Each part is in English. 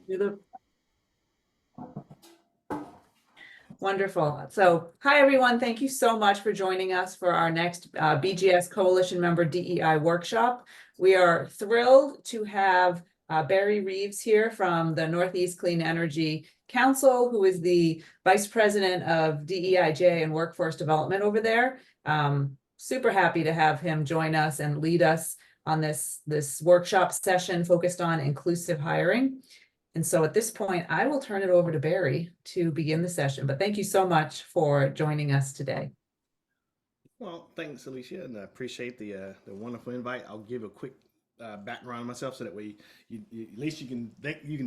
You're the Wonderful. So, hi everyone. Thank you so much for joining us for our next BGS Coalition Member DEI workshop. We are thrilled to have Barry Reaves here from the Northeast Clean Energy Council, who is the Vice President of DEIJ and Workforce Development over there. Super happy to have him join us and lead us on this workshop session focused on inclusive hiring. And so at this point, I will turn it over to Barry to begin the session. But thank you so much for joining us today. Well, thanks, Alicia, and I appreciate the wonderful invite. I'll give a quick background on myself so that way at least you can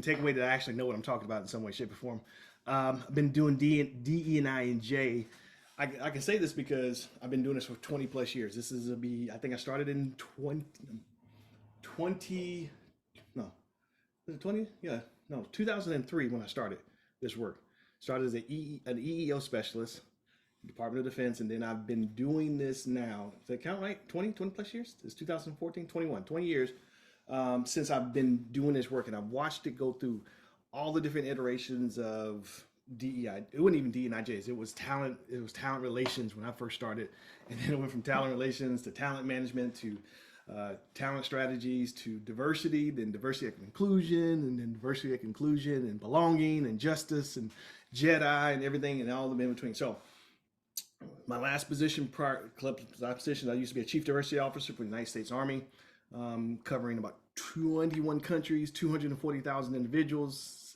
take away that I actually know what I'm talking about in some way, shape, or form. I've been doing DE and I and J. I can say this because I've been doing this for 20 plus years. This is I think I started in 20 no, was it 20? Yeah, no, 2003 when I started this work. Started as an EEO specialist, Department of Defense, and then I've been doing this now. Does that count right? 20 plus years? It's 2014, 21, 20 years since I've been doing this work, and I've watched it go through all the different iterations of DEI. It wasn't even DEIJs. It was talent. It was talent relations when I first started, and then it went from talent relations to talent management to talent strategies to diversity, then diversity and inclusion, and then diversity and inclusion and belonging and justice and Jedi and everything and all of them in between. So my last position, I used to be a chief diversity officer for the United States Army, covering about 21 countries, 240,000 individuals,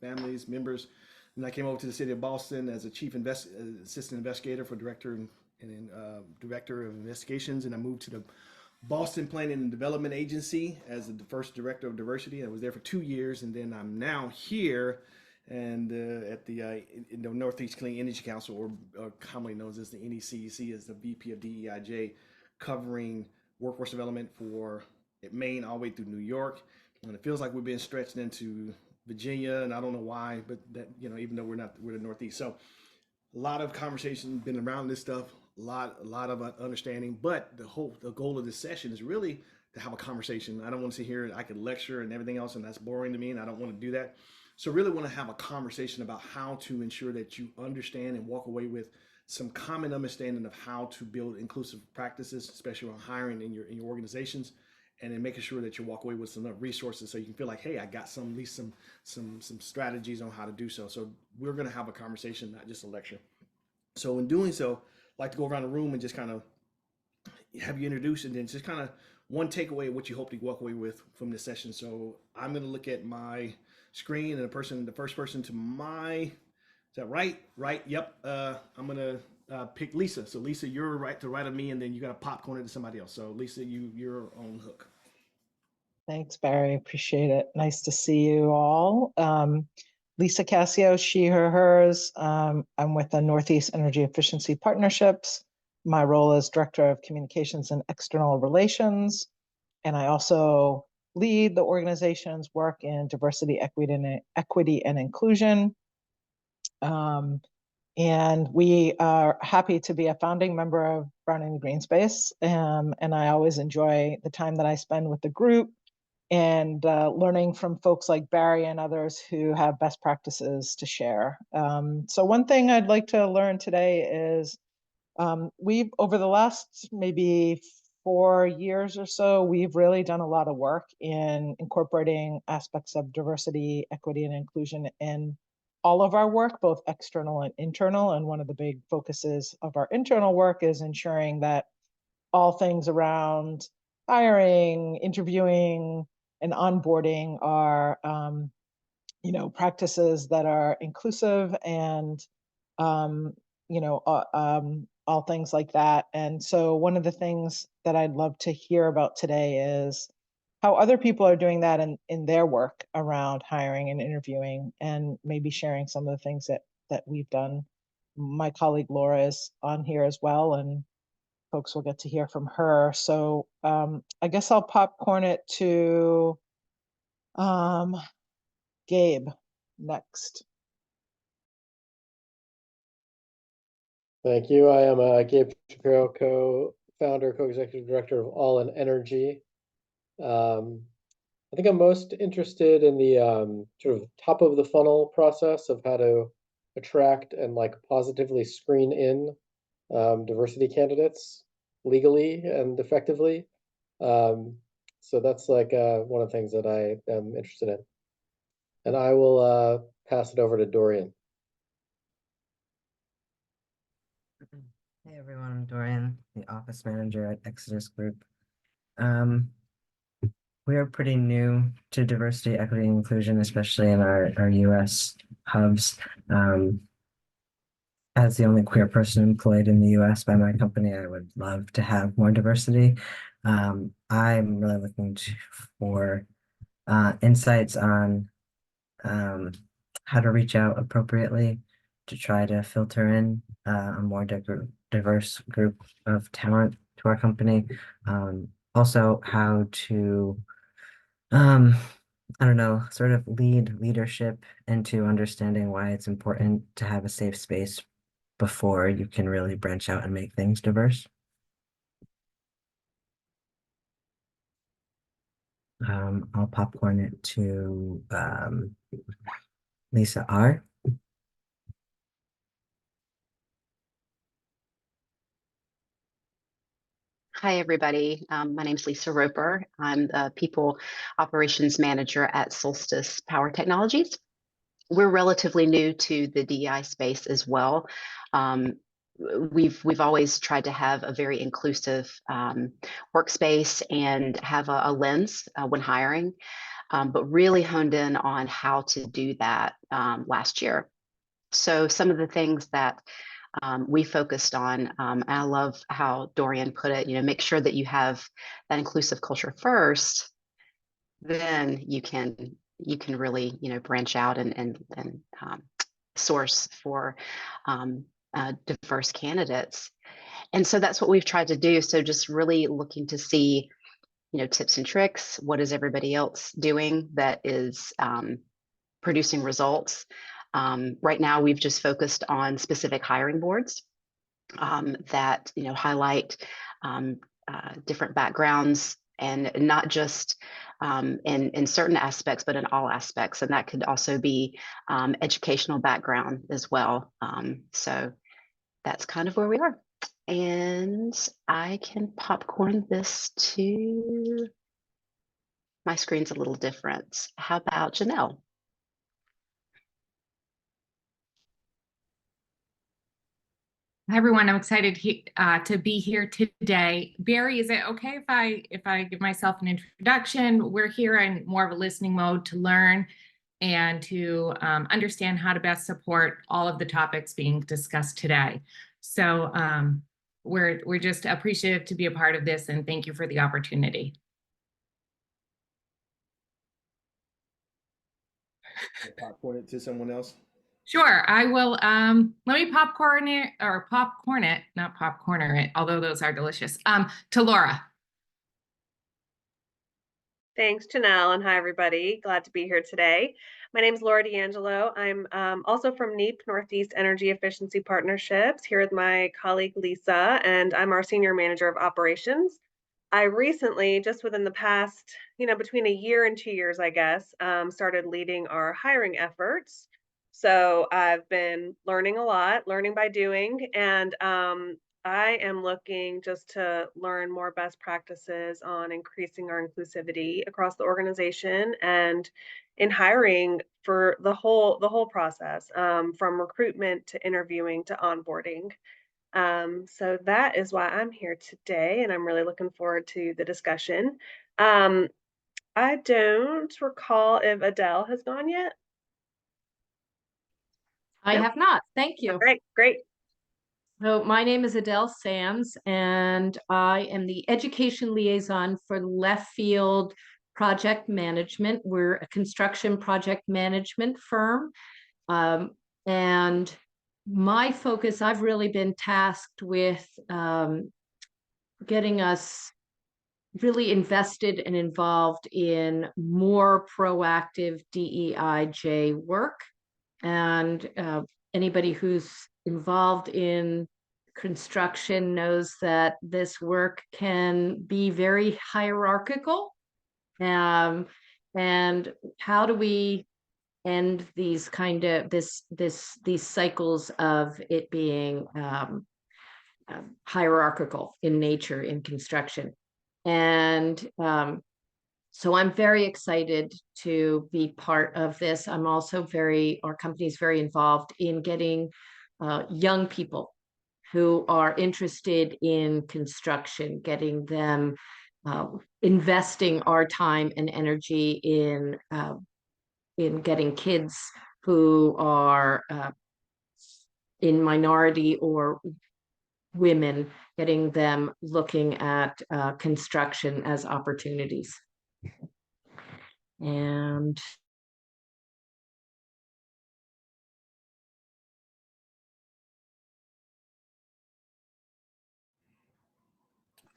families, members. And I came over to the city of Boston as a assistant investigator for director and director of investigations, and I moved to the Boston Planning and Development Agency as the first director of diversity. I was there for 2 years, and then I'm now here and at the in the Northeast Clean Energy Council, or commonly known as the NECEC, as the VP of DEIJ, covering workforce development for Maine all the way through New York. And it feels like we've been stretched into Virginia, and I don't know why, but that, even though we're the Northeast, so a lot of conversation been around this stuff, a lot of understanding. But the goal of this session is really to have a conversation. I don't want to sit here and I could lecture and everything else, and that's boring to me, and I don't want to do that. So really want to have a conversation about how to ensure that you understand and walk away with some common understanding of how to build inclusive practices, especially around hiring in your organizations, and then making sure that you walk away with some resources so you can feel like, hey, I got at least some strategies on how to do so. So we're going to have a conversation, not just a lecture. So in doing so, I'd like to go around the room and just kind of have you introduce, and then just kind of one takeaway of what you hope to walk away with from this session. So I'm going to look at my screen, and the first person to my, is that right? Right. Yep. I'm going to pick Lisa. So Lisa, you're right to right of me, and then you got to popcorn it to somebody else. So Lisa, you're on hook. Thanks, Barry. Appreciate it. Nice to see you all. Lisa Cassio, she, her, hers. I'm with the Northeast Energy Efficiency Partnerships. My role is Director of Communications and External Relations. And I also lead the organization's work in diversity, equity, and inclusion. And we are happy to be a founding member of Brown and Green Space. And I always enjoy the time that I spend with the group and learning from folks like Barry and others who have best practices to share. So one thing I'd like to learn today is we've, over the last maybe 4 years or so, we've really done a lot of work in incorporating aspects of diversity, equity, and inclusion in all of our work, both external and internal. And one of the big focuses of our internal work is ensuring that all things around hiring, interviewing, and onboarding are, practices that are inclusive and, all things like that. And so one of the things that I'd love to hear about today is how other people are doing that in their work around hiring and interviewing, and maybe sharing some of the things that we've done. My colleague Laura is on here as well, and folks will get to hear from her. So I guess I'll popcorn it to Gabe next. Thank you. I am Gabe Shapiro, co-founder, co-executive director of All in Energy. I think I'm most interested in the sort of top of the funnel process of how to attract and like positively screen in diversity candidates legally and effectively. Um, so that's like one of the things that I am interested in. And I will pass it over to Dorian. Hey everyone, I'm Dorian, the office manager at Exodus Group. Um, we are pretty new to diversity, equity, and inclusion, especially in our US hubs. As the only queer person employed in the US by my company, I would love to have more diversity. I'm really looking for insights on how to reach out appropriately to try to filter in a more diverse group of talent to our company. Also, how to, I don't know, sort of lead leadership into understanding why it's important to have a safe space before you can really branch out and make things diverse. I'll popcorn it to Lisa R. Hi, everybody. My name is Lisa Roper. I'm the People Operations Manager at Solstice Power Technologies. We're relatively new to the DEI space as well. We've always tried to have a very inclusive workspace and have a lens when hiring, but really honed in on how to do that last year. So some of the things that we focused on, and I love how Dorian put it, make sure that you have that inclusive culture first, then you can really, branch out and source for diverse candidates. And so that's what we've tried to do. So just really looking to see, tips and tricks. What is everybody else doing that is producing results? Right now, we've just focused on specific hiring boards that highlight different backgrounds, and not just in certain aspects, but in all aspects. And that could also be educational background as well. So that's kind of where we are. And I can popcorn this to, my screen's a little different. How about Janelle? Hi everyone, I'm excited to be here today. Barry, is it okay if I give myself an introduction? We're here in more of a listening mode to learn and to understand how to best support all of the topics being discussed today. So we're just appreciative to be a part of this, and thank you for the opportunity. Popcorn it to someone else. Sure, I will. Let me popcorn it, not popcorner it, although those are delicious. To Laura. Thanks, Janelle, and hi, everybody. Glad to be here today. My name is Laura D'Angelo. I'm also from NEEP, Northeast Energy Efficiency Partnerships, here with my colleague Lisa, and I'm our Senior Manager of Operations. I recently, just within the past, between a year and 2 years, I guess, started leading our hiring efforts. So I've been learning a lot, learning by doing, and I am looking just to learn more best practices on increasing our inclusivity across the organization and in hiring for the whole process, from recruitment to interviewing to onboarding. So that is why I'm here today, and I'm really looking forward to the discussion. I don't recall if Adele has gone yet. I Nope. have not. Thank you. All right, great. So my name is Adele Sams, and I am the education liaison for Left Field Project Management. We're a construction project management firm. And my focus, I've really been tasked with getting us really invested and involved in more proactive DEIJ work. And anybody who's involved in construction knows that this work can be very hierarchical. And how do we end these kind of these cycles of it being hierarchical in nature in construction? And so I'm very excited to be part of this. I'm also our company's very involved in getting young people who are interested in construction, getting them investing our time and energy in getting kids who are in minority or women, getting them looking at construction as opportunities. And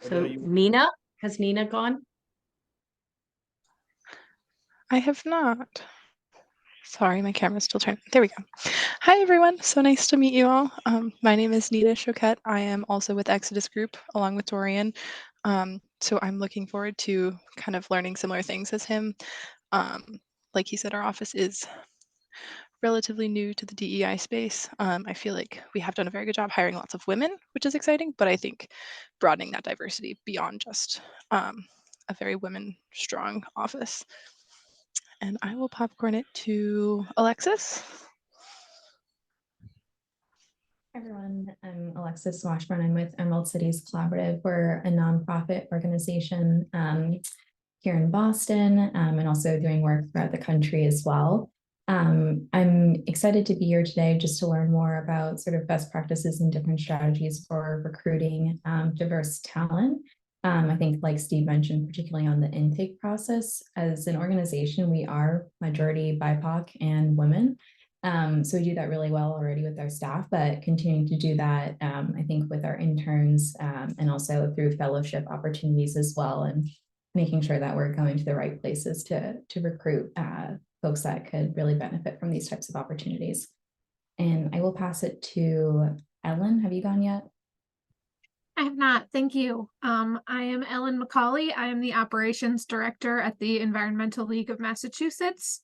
so Nina, has Nina gone? I have not. Sorry, my camera's still turning. There we go. Hi, everyone. So nice to meet you all. My name is Nita Choquette. I am also with Exodus Group along with Dorian. So I'm looking forward to kind of learning similar things as him. Like he said, our office is relatively new to the DEI space. I feel like we have done a very good job hiring lots of women, which is exciting, but I think broadening that diversity beyond just a very women strong office. And I will popcorn it to Alexis. Hi everyone, I'm Alexis Washburn. I'm with Emerald Cities Collaborative. We're a nonprofit organization here in Boston and also doing work throughout the country as well. I'm excited to be here today just to learn more about sort of best practices and different strategies for recruiting diverse talent. I think, like Steve mentioned, particularly on the intake process, as an organization, we are majority BIPOC and women. So we do that really well already with our staff, but continuing to do that, I think, with our interns and also through fellowship opportunities as well, and making sure that we're going to the right places to recruit folks that could really benefit from these types of opportunities. And I will pass it to Ellen. Have you gone yet? I have not, thank you. I am Ellen McCauley. I am the Operations Director at the Environmental League of Massachusetts.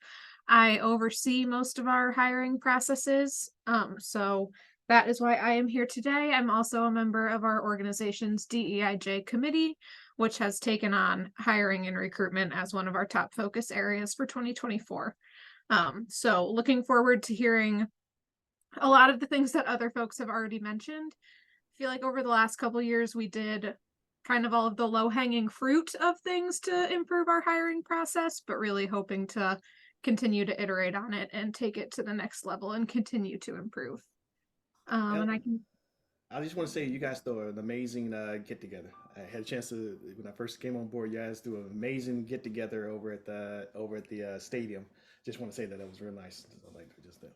I oversee most of our hiring processes, so that is why I am here today. I'm also a member of our organization's DEIJ committee, which has taken on hiring and recruitment as one of our top focus areas for 2024. So looking forward to hearing a lot of the things that other folks have already mentioned. I feel like over the last couple of years, we did kind of all of the low-hanging fruit of things to improve our hiring process, but really hoping to continue to iterate on it and take it to the next level and continue to improve. And I just want to say you guys throw an amazing get together. I had a chance to, when I first came on board, you guys do an amazing get together over at the stadium. Just want to say that was real nice.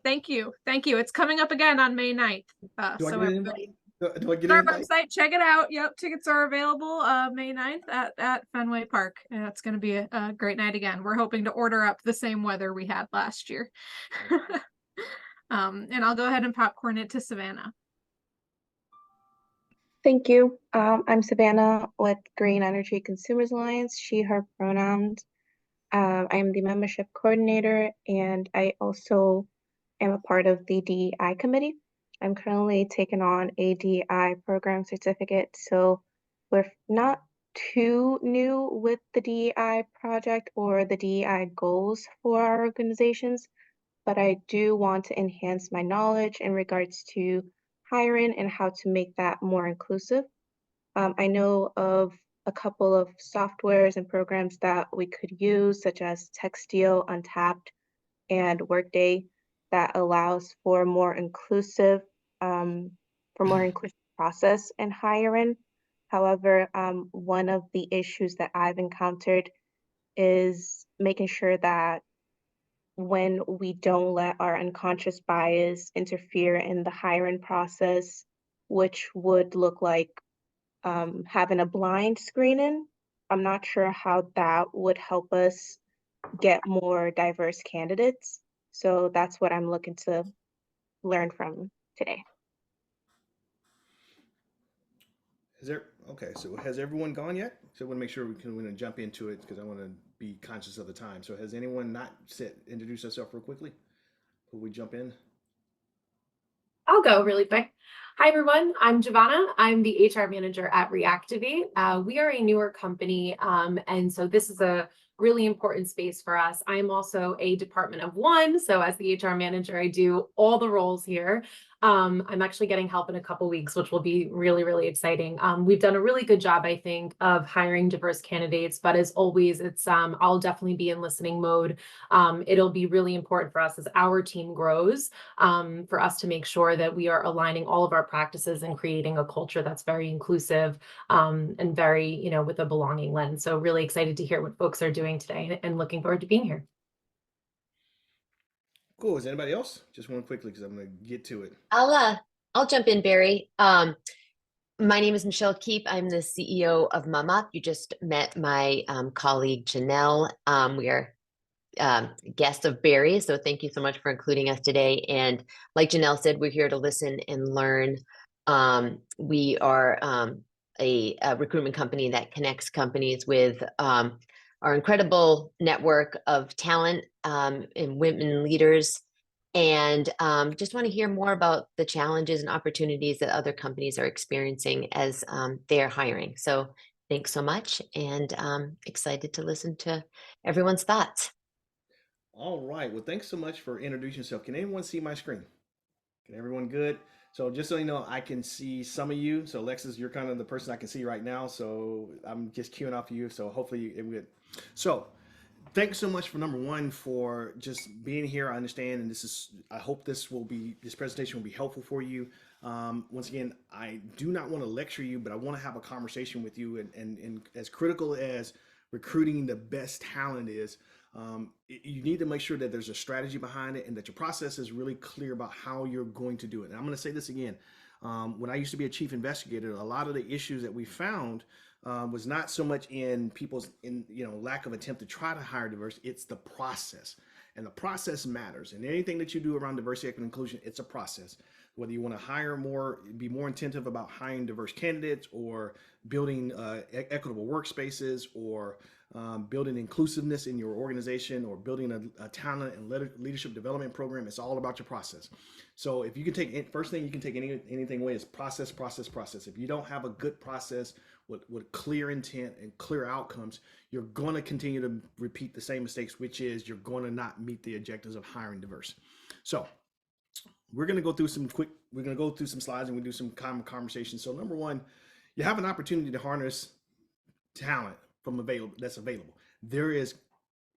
Thank you. It's coming up again on May 9th. So everybody, do I get our an invite? website, check it out. Yep, tickets are available May 9th at Fenway Park. And it's going to be a great night again. We're hoping to order up the same weather we had last year. And I'll go ahead and popcorn it to Savannah. Thank you. I'm Savannah with Green Energy Consumers Alliance, she, her pronouns. I am the membership coordinator, and I also am a part of the DEI committee. I'm currently taking on a DEI program certificate, so we're not too new with the DEI project or the DEI goals for our organizations, but I do want to enhance my knowledge in regards to hiring and how to make that more inclusive. I know of a couple of softwares and programs that we could use, such as Textio, Untapped, and Workday, that allows for more inclusive process in hiring. However, one of the issues that I've encountered is making sure that when we don't let our unconscious bias interfere in the hiring process, which would look like having a blind screening. I'm not sure how that would help us get more diverse candidates. So that's what I'm looking to learn from today. Okay, so has everyone gone yet? So I want to make sure we can jump into it because I want to be conscious of the time. So has anyone not introduced yourself real quickly before we jump in? I'll go really quick. Hi, everyone. I'm Giovanna. I'm the HR manager at Reactivate. We are a newer company, and so this is a really important space for us. I'm also a department of one, so as the HR manager, I do all the roles here. I'm actually getting help in a couple weeks, which will be really, really exciting. We've done a really good job, I think, of hiring diverse candidates, but as always, it's I'll definitely be in listening mode. It'll be really important for us as our team grows, for us to make sure that we are aligning all of our practices and creating a culture that's very inclusive, and very, with a belonging lens. So really excited to hear what folks are doing today and looking forward to being here. Cool. Is anybody else? Just one quickly because I'm going to get to it. I'll jump in, Barry. My name is Michelle Keep. I'm the CEO of Mama. You just met my colleague Janelle. We are guests of Barry, so thank you so much for including us today. And like Janelle said, we're here to listen and learn. We are a recruitment company that connects companies with our incredible network of talent and women leaders. And just want to hear more about the challenges and opportunities that other companies are experiencing as they're hiring. So thanks so much, and excited to listen to everyone's thoughts. All right. Well, thanks so much for introducing yourself. Can anyone see my screen? Can everyone good? So just so you know, I can see some of you. So Alexis, you're kind of the person I can see right now. So I'm just queuing off you. So hopefully it would. So thanks so much for number one for just being here. I understand, and I hope this presentation will be helpful for you. Once again, I do not want to lecture you, but I want to have a conversation with you. And as critical as recruiting the best talent is, you need to make sure that there's a strategy behind it and that your process is really clear about how you're going to do it. And I'm going to say this again. When I used to be a chief investigator, a lot of the issues that we found was not so much in people's lack of attempt to try to hire diverse. It's the process, and the process matters. And anything that you do around diversity, equity, and inclusion, it's a process. Whether you want to hire more, be more attentive about hiring diverse candidates, or building equitable workspaces, or building inclusiveness in your organization, or building a talent and leadership development program, it's all about your process. So if you can take, first thing you can take anything away is process. If you don't have a good process with clear intent and clear outcomes, you're going to continue to repeat the same mistakes, which is you're going to not meet the objectives of hiring diverse. So we're going to go through some slides, and we do some common conversations. So number one, you have an opportunity to harness talent that's available. There is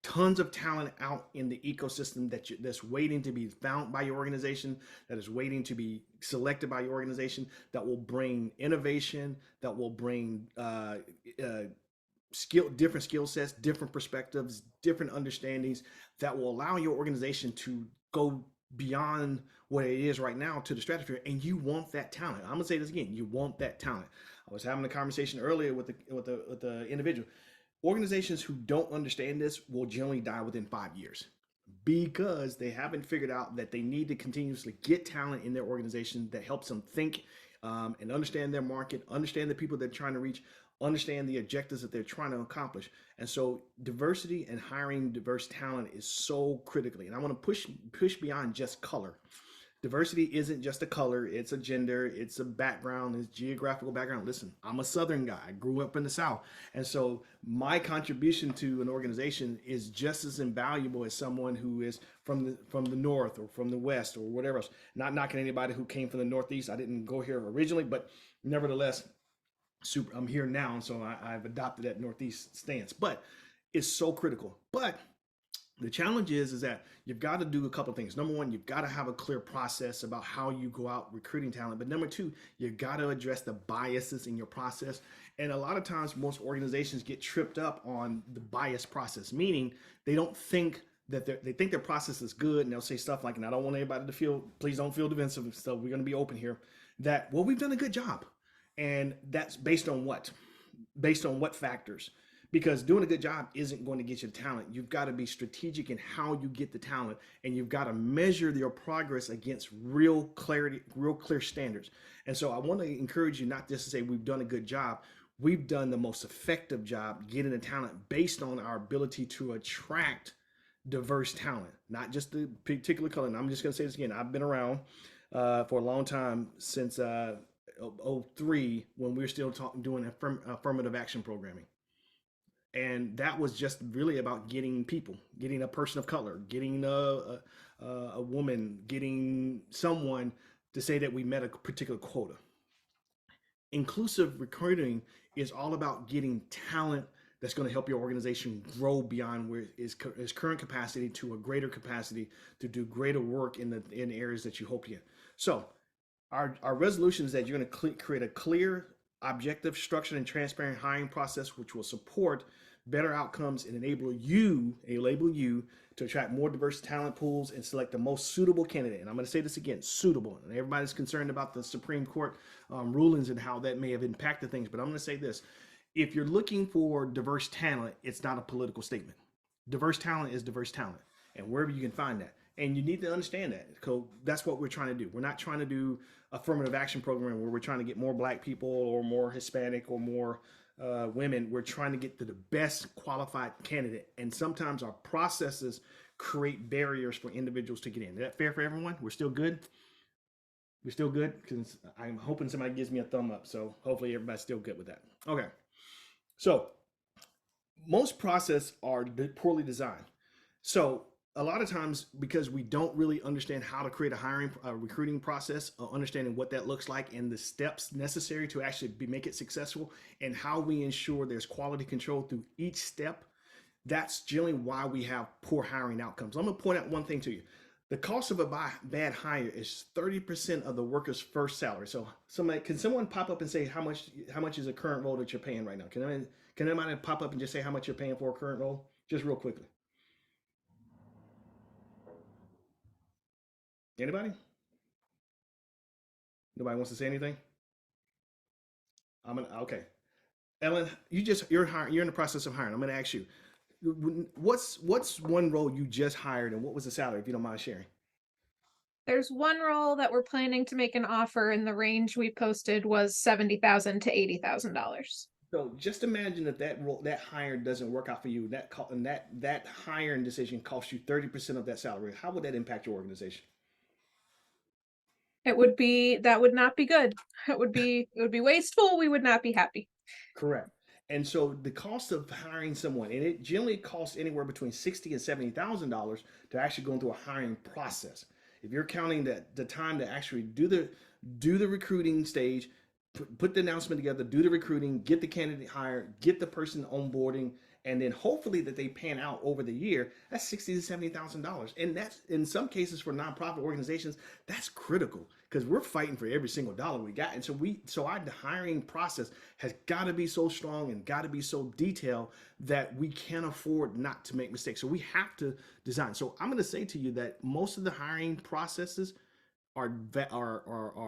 tons of talent out in the ecosystem that's waiting to be found by your organization, that is waiting to be selected by your organization, that will bring innovation, that will bring different skill sets, different perspectives, different understandings, that will allow your organization to go beyond what it is right now to the stratosphere. And you want that talent. I'm gonna say this again, you want that talent. I was having a conversation earlier with the individual. Organizations who don't understand this will generally die within 5 years, because they haven't figured out that they need to continuously get talent in their organization that helps them think and understand their market, understand the people they're trying to reach, understand the objectives that they're trying to accomplish. And so diversity and hiring diverse talent is so critically. And I want to push beyond just color. Diversity isn't just a color, it's a gender, it's a background, it's geographical background. Listen, I'm a Southern guy, I grew up in the South. And so my contribution to an organization is just as invaluable as someone who is from the North or from the West or whatever else. Not knocking anybody who came from the Northeast. I didn't go here originally, but nevertheless, I'm here now. And so I've adopted that Northeast stance, but it's so critical. But the challenge is that you've got to do a couple of things. Number one, you've got to have a clear process about how you go out recruiting talent. But number two, you've got to address the biases in your process. And a lot of times, most organizations get tripped up on the bias process, meaning they don't think that they think their process is good, and they'll say stuff like, and I don't want anybody to please don't feel defensive. So we're going to be open here, that, well, we've done a good job. And that's based on what? Based on what factors? Because doing a good job isn't going to get you the talent. You've got to be strategic in how you get the talent, and you've got to measure your progress against real clear standards. And so I want to encourage you not just to say we've done a good job. we've done the most effective job getting the talent based on our ability to attract diverse talent, not just the particular color. And I'm just going to say this again. I've been around for a long time, since 03, when we were still doing affirmative action programming. And that was just really about getting people, getting a person of color, getting a woman, getting someone to say that we met a particular quota. Inclusive recruiting is all about getting talent that's going to help your organization grow beyond where its current capacity to a greater capacity to do greater work in the areas that you hope to get. So our resolution is that you're going to create a clear, objective, structured, and transparent hiring process, which will support better outcomes and enable you to attract more diverse talent pools and select the most suitable candidate. And I'm going to say this again, suitable. And everybody's concerned about the Supreme Court rulings and how that may have impacted things. But I'm going to say this. If you're looking for diverse talent, it's not a political statement. Diverse talent is diverse talent, and wherever you can find that. And you need to understand that. So that's what we're trying to do. We're not trying to do affirmative action program where we're trying to get more Black people or more Hispanic or more women. We're trying to get to the best qualified candidate. And sometimes our processes create barriers for individuals to get in. Is that fair for everyone? We're still good? We're still good? Because I'm hoping somebody gives me a thumb up. So hopefully everybody's still good with that. Okay. So most processes are poorly designed. So a lot of times, because we don't really understand how to create a recruiting process, understanding what that looks like and the steps necessary to actually make it successful, and how we ensure there's quality control through each step, that's generally why we have poor hiring outcomes. I'm going to point out one thing to you. The cost of a bad hire is 30% of the worker's first salary. So can someone pop up and say how much is a current role that you're paying right now? Can anybody pop up and just say how much you're paying for a current role? Just real quickly. Anybody? Nobody wants to say anything? Okay. Ellen, you're in the process of hiring. I'm gonna ask you, what's one role you just hired, and what was the salary, if you don't mind sharing? There's one role that we're planning to make an offer, and the range we posted was $70,000 to $80,000. So just imagine if that hire doesn't work out for you, that hiring decision costs you 30% of that salary. How would that impact your organization? That would not be good. It would be wasteful. We would not be happy. Correct. And so the cost of hiring someone, and it generally costs anywhere between $60,000 and $70,000 to actually go through a hiring process. If you're counting the time to actually do the recruiting stage, put the announcement together, do the recruiting, get the candidate hired, get the person onboarding, and then hopefully that they pan out over the year, that's $60,000 to $70,000. And that's, in some cases for nonprofit organizations, that's critical, because we're fighting for every single dollar we got. And so our hiring process has got to be so strong and got to be so detailed that we can't afford not to make mistakes. So we have to design. So I'm going to say to you that most of the hiring processes are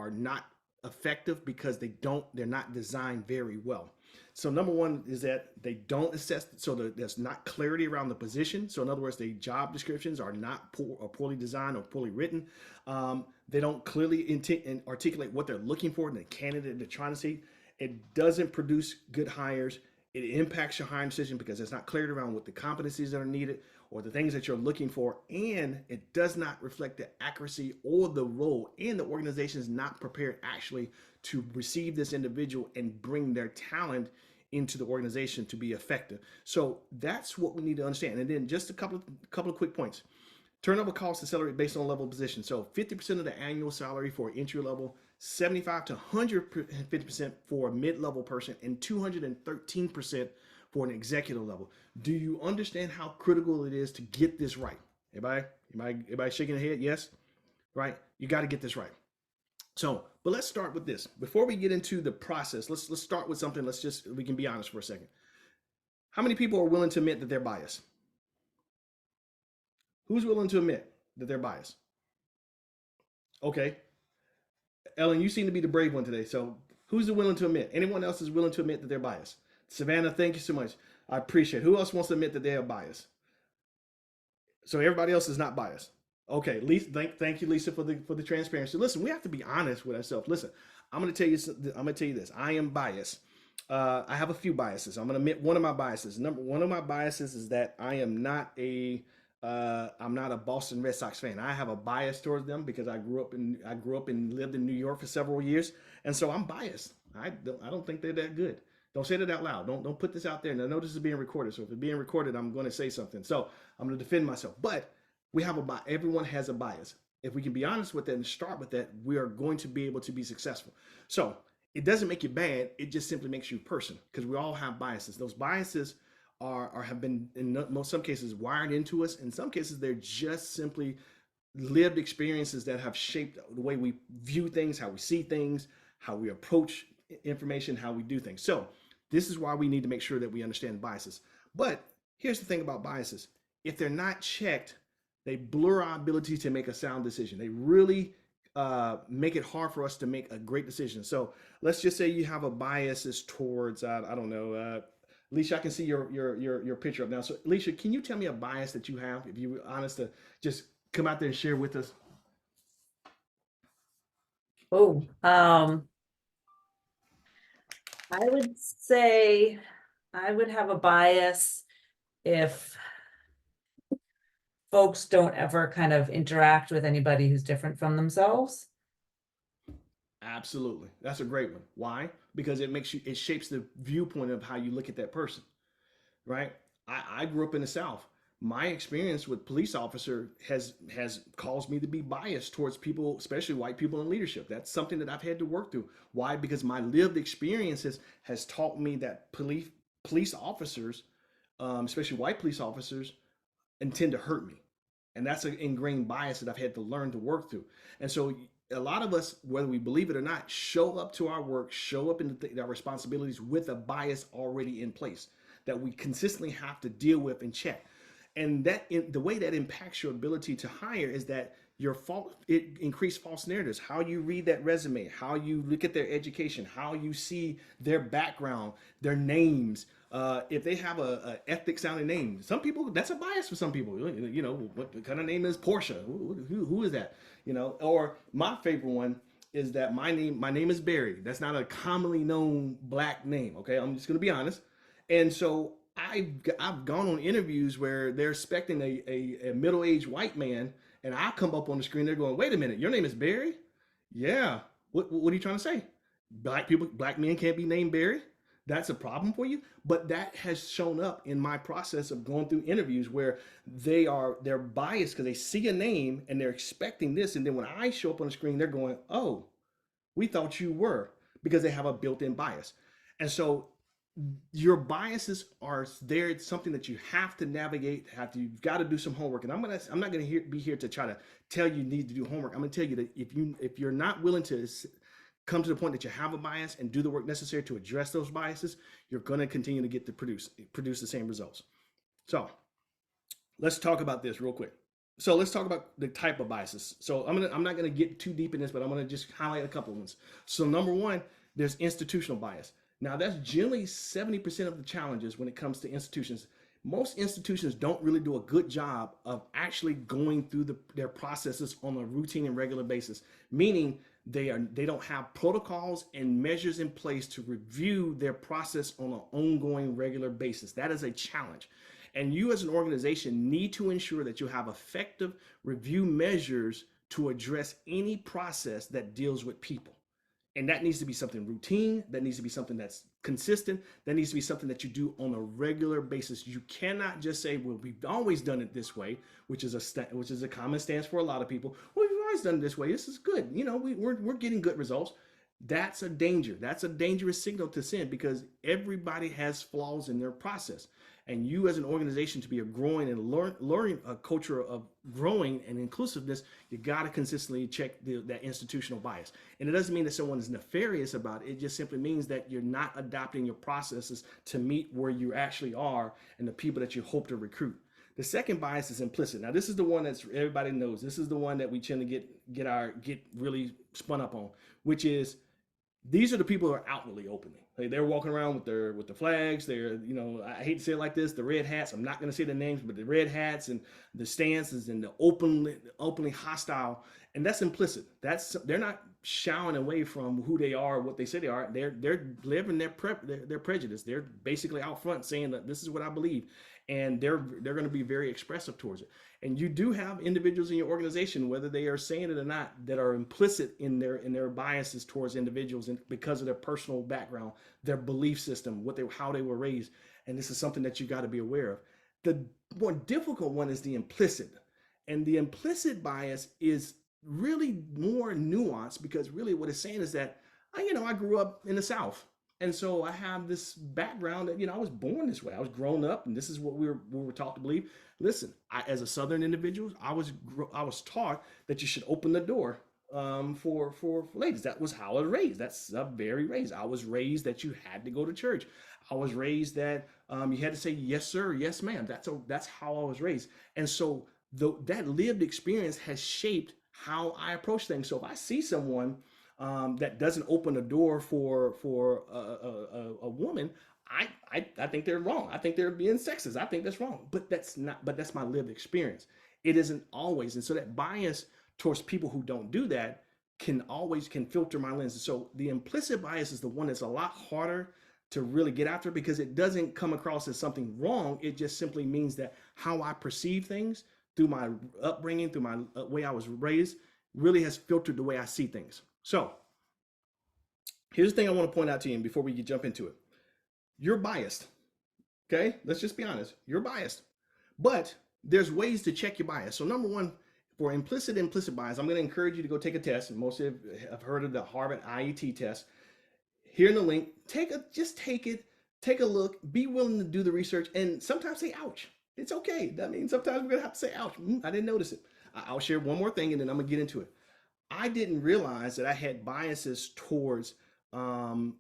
not effective because they're not designed very well. So number one is that they don't assess, so there's not clarity around the position. So in other words, the job descriptions are not poorly designed or poorly written. They don't clearly articulate what they're looking for in the candidate they're trying to see. It doesn't produce good hires. It impacts your hiring decision because it's not clear around what the competencies that are needed or the things that you're looking for, and it does not reflect the accuracy or the role, and the organization is not prepared actually to receive this individual and bring their talent into the organization to be effective. So that's what we need to understand. And then just a couple of quick points. Turnover costs accelerate based on level of position. So 50% of the annual salary for entry level, 75 to 150% for a mid-level person, and 213% for an executive level. Do you understand how critical it is to get this right? Everybody shaking their head? Yes? Right? You got to get this right. So, but let's start with this. Before we get into the process, let's start with something. We can be honest for a second. How many people are willing to admit that they're biased? Who's willing to admit that they're biased? Okay. Ellen, you seem to be the brave one today. So who's willing to admit? Anyone else is willing to admit that they're biased? Savannah, thank you so much. I appreciate it. Who else wants to admit that they are biased? So everybody else is not biased. Okay, Lisa, thank you, Lisa, for the transparency. Listen, we have to be honest with ourselves. Listen, I'm going to tell you this. I am biased. I have a few biases. I'm going to admit one of my biases. One of my biases is that I'm not a Boston Red Sox fan. I have a bias towards them because I grew up and lived in New York for several years, and so I'm biased. I don't think they're that good. Don't say that out loud. Don't put this out there. And I know this is being recorded, so if it's being recorded, I'm going to say something. So I'm going to defend myself. But we have a bias. Everyone has a bias. If we can be honest with that and start with that, we are going to be able to be successful. So it doesn't make you bad. It just simply makes you a person, because we all have biases. Those biases have been in some cases wired into us. In some cases, they're just simply lived experiences that have shaped the way we view things, how we see things, how we approach information, how we do things. So this is why we need to make sure that we understand biases. But here's the thing about biases. If they're not checked, they blur our ability to make a sound decision. They really make it hard for us to make a great decision. So let's just say you have a bias towards, I don't know, Alicia, I can see your picture up now. So Alicia, can you tell me a bias that you have, if you're honest, to just come out there and share with us? Oh, I would say I would have a bias if folks don't ever kind of interact with anybody who's different from themselves. Absolutely. That's a great one. Why? Because it shapes the viewpoint of how you look at that person, right? I grew up in the South. My experience with police officer has caused me to be biased towards people, especially white people in leadership. That's something that I've had to work through. Why? Because my lived experiences has taught me that police officers, especially white police officers, intend to hurt me. And that's an ingrained bias that I've had to learn to work through. And so a lot of us, whether we believe it or not, show up to our work, show up in our responsibilities with a bias already in place that we consistently have to deal with and check. And the way that impacts your ability to hire is that it increased false narratives. How you read that resume, how you look at their education, how you see their background, their names. If they have a ethnic sounding name, some people, that's a bias for some people. You know, what kind of name is Portia? Who is that? You know, or my favorite one is that my name is Barry. That's not a commonly known Black name. Okay, I'm just gonna be honest. And so I've gone on interviews where they're expecting a middle-aged white man, and I come up on the screen, they're going, wait a minute, your name is Barry? Yeah. What are you trying to say? Black men can't be named Barry? That's a problem for you? But that has shown up in my process of going through interviews where they're biased because they see a name and they're expecting this. And then when I show up on the screen, they're going, oh, we thought you were, because they have a built-in bias. And so your biases are there. It's something that you have to navigate. You've got to do some homework. And I'm not going to be here to try to tell you need to do homework. I'm going to tell you that if you're not willing to come to the point that you have a bias and do the work necessary to address those biases, you're going to continue to get to produce the same results. So let's talk about this real quick. So let's talk about the type of biases. So I'm not going to get too deep in this, but I'm going to just highlight a couple of ones. So number one, there's institutional bias. Now, that's generally 70% of the challenges when it comes to institutions. Most institutions don't really do a good job of actually going through their processes on a routine and regular basis, meaning they don't have protocols and measures in place to review their process on an ongoing regular basis. That is a challenge. And you as an organization need to ensure that you have effective review measures to address any process that deals with people. And that needs to be something routine. That needs to be something that's consistent. That needs to be something that you do on a regular basis. You cannot just say, well, we've always done it this way, which is a common stance for a lot of people. Well, we've always done it this way. This is good. You know, we're getting good results. That's a danger. That's a dangerous signal to send, because everybody has flaws in their process. And you as an organization, to be a growing and learning a culture of growing and inclusiveness, you got to consistently check that institutional bias. And it doesn't mean that someone is nefarious about it. It just simply means that you're not adapting your processes to meet where you actually are and the people that you hope to recruit. The second bias is implicit. Now, this is the one that's everybody knows. This is the one that we tend to get really spun up on, which is these are the people who are outwardly opening. They're walking around with the flags. They're, you know, I hate to say it like this, the red hats. I'm not going to say the names, but the red hats and the stances and the openly hostile, and that's implicit. They're not shying away from who they are, what they say they are. They're living their prejudice. They're basically out front saying that this is what I believe, and they're going to be very expressive towards it. And you do have individuals in your organization, whether they are saying it or not, that are implicit in their biases towards individuals, and because of their personal background, their belief system, how they were raised. And this is something that you got to be aware of. The more difficult one is the implicit, and the implicit bias is really more nuanced, because really what it's saying is that I grew up in the South. And so I have this background that, I was born this way. I was grown up, and this is what we were taught to believe. Listen, as a Southern individual, I was taught that you should open the door for ladies. That was how I was raised. That's very raised. I was raised that you had to go to church. I was raised that you had to say yes, sir, yes, ma'am. That's how I was raised. And so that lived experience has shaped how I approach things. So if I see someone that doesn't open a door for a woman, I think they're wrong. I think they're being sexist. I think that's wrong. But that's my lived experience. It isn't always. And so that bias towards people who don't do that can filter my lens. So the implicit bias is the one that's a lot harder to really get after, because it doesn't come across as something wrong. It just simply means that how I perceive things through my upbringing, through my way I was raised, really has filtered the way I see things. So here's the thing I want to point out to you before we jump into it. You're biased. Okay, let's just be honest. You're biased, but there's ways to check your bias. So number one, for implicit bias, I'm going to encourage you to go take a test. And most of you have heard of the Harvard IET test. Here in the link, just take it, take a look, be willing to do the research, and sometimes say, ouch. It's okay. I mean, sometimes we're going to have to say, ouch, I didn't notice it. I'll share one more thing, and then I'm going to get into it. I didn't realize that I had biases towards, for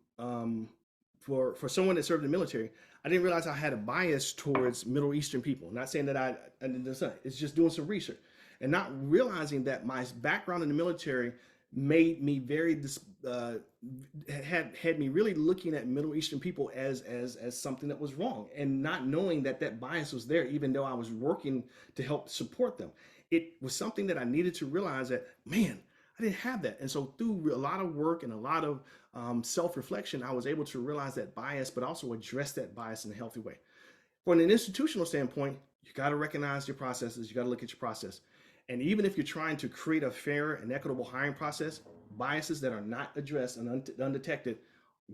someone that served in the military, I didn't realize I had a bias towards Middle Eastern people. I'm not saying that it's just doing some research and not realizing that my background in the military made me had me really looking at Middle Eastern people as something that was wrong, and not knowing that bias was there, even though I was working to help support them. It was something that I needed to realize that, man, I didn't have that. And so through a lot of work and a lot of self-reflection, I was able to realize that bias, but also address that bias in a healthy way. From an institutional standpoint, you got to recognize your processes. You got to look at your process. And even if you're trying to create a fair and equitable hiring process, biases that are not addressed and undetected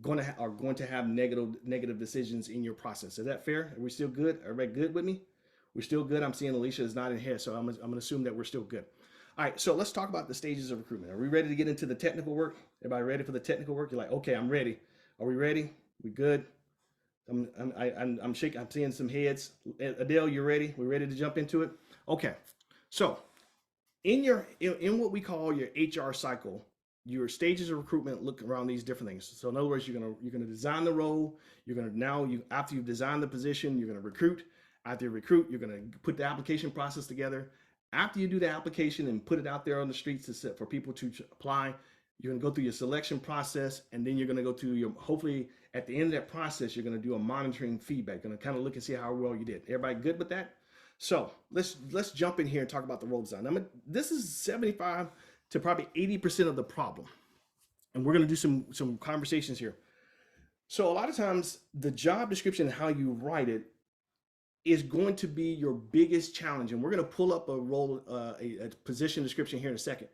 are going to have negative decisions in your process. Is that fair? Are we still good? Are everybody good with me? We're still good. I'm seeing Alicia is not in here, so I'm going to assume that we're still good. All right, so let's talk about the stages of recruitment. Are we ready to get into the technical work? Everybody ready for the technical work? You're like, okay, I'm ready. Are we ready? We good? I'm shaking. I'm seeing some heads. Adele, you ready? We ready to jump into it? Okay. So in what we call your HR cycle, your stages of recruitment look around these different things. So in other words, you're gonna design the role. After you've designed the position, you're gonna recruit. After you recruit, you're gonna put the application process together. After you do the application and put it out there on the streets for people to apply, you're going to go through your selection process, and then you're going to go through hopefully at the end of that process, you're going to do a monitoring feedback, going to kind of look and see how well you did. Everybody good with that? So let's jump in here and talk about the role design. This is 75 to probably 80% of the problem. And we're going to do some conversations here. So a lot of times the job description and how you write it is going to be your biggest challenge. And we're going to pull up a role, a position description here in a second.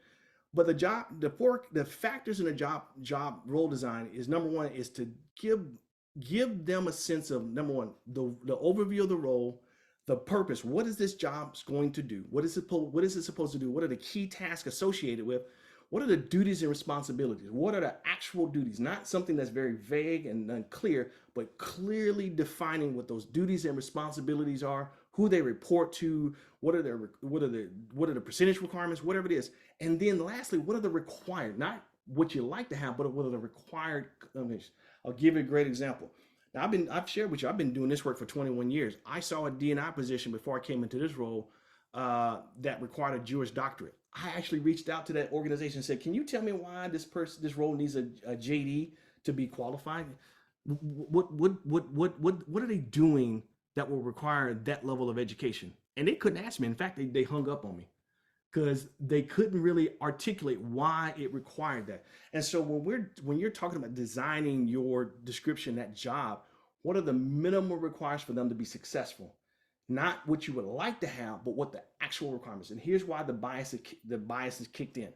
But the factors in the job role design is, number one, is to give them a sense of, number one, the overview of the role, the purpose. What is this job going to do? What is it supposed to do? What are the key tasks associated with? What are the duties and responsibilities? What are the actual duties? Not something that's very vague and unclear, but clearly defining what those duties and responsibilities are, who they report to, what are the percentage requirements, whatever it is. And then lastly, what are the required, not what you like to have, but what are the required. I'll give you a great example. Now I've shared with you, I've been doing this work for 21 years. I saw a D&I position before I came into this role that required a Jewish doctorate. I actually reached out to that organization and said, can you tell me why this role needs a JD to be qualified? what are they doing that will require that level of education? And they couldn't answer me. In fact, they hung up on me because they couldn't really articulate why it required that. And so when you're talking about designing your description, that job, what are the minimum requirements for them to be successful? Not what you would like to have, but what the actual requirements. And here's why the bias is kicked in.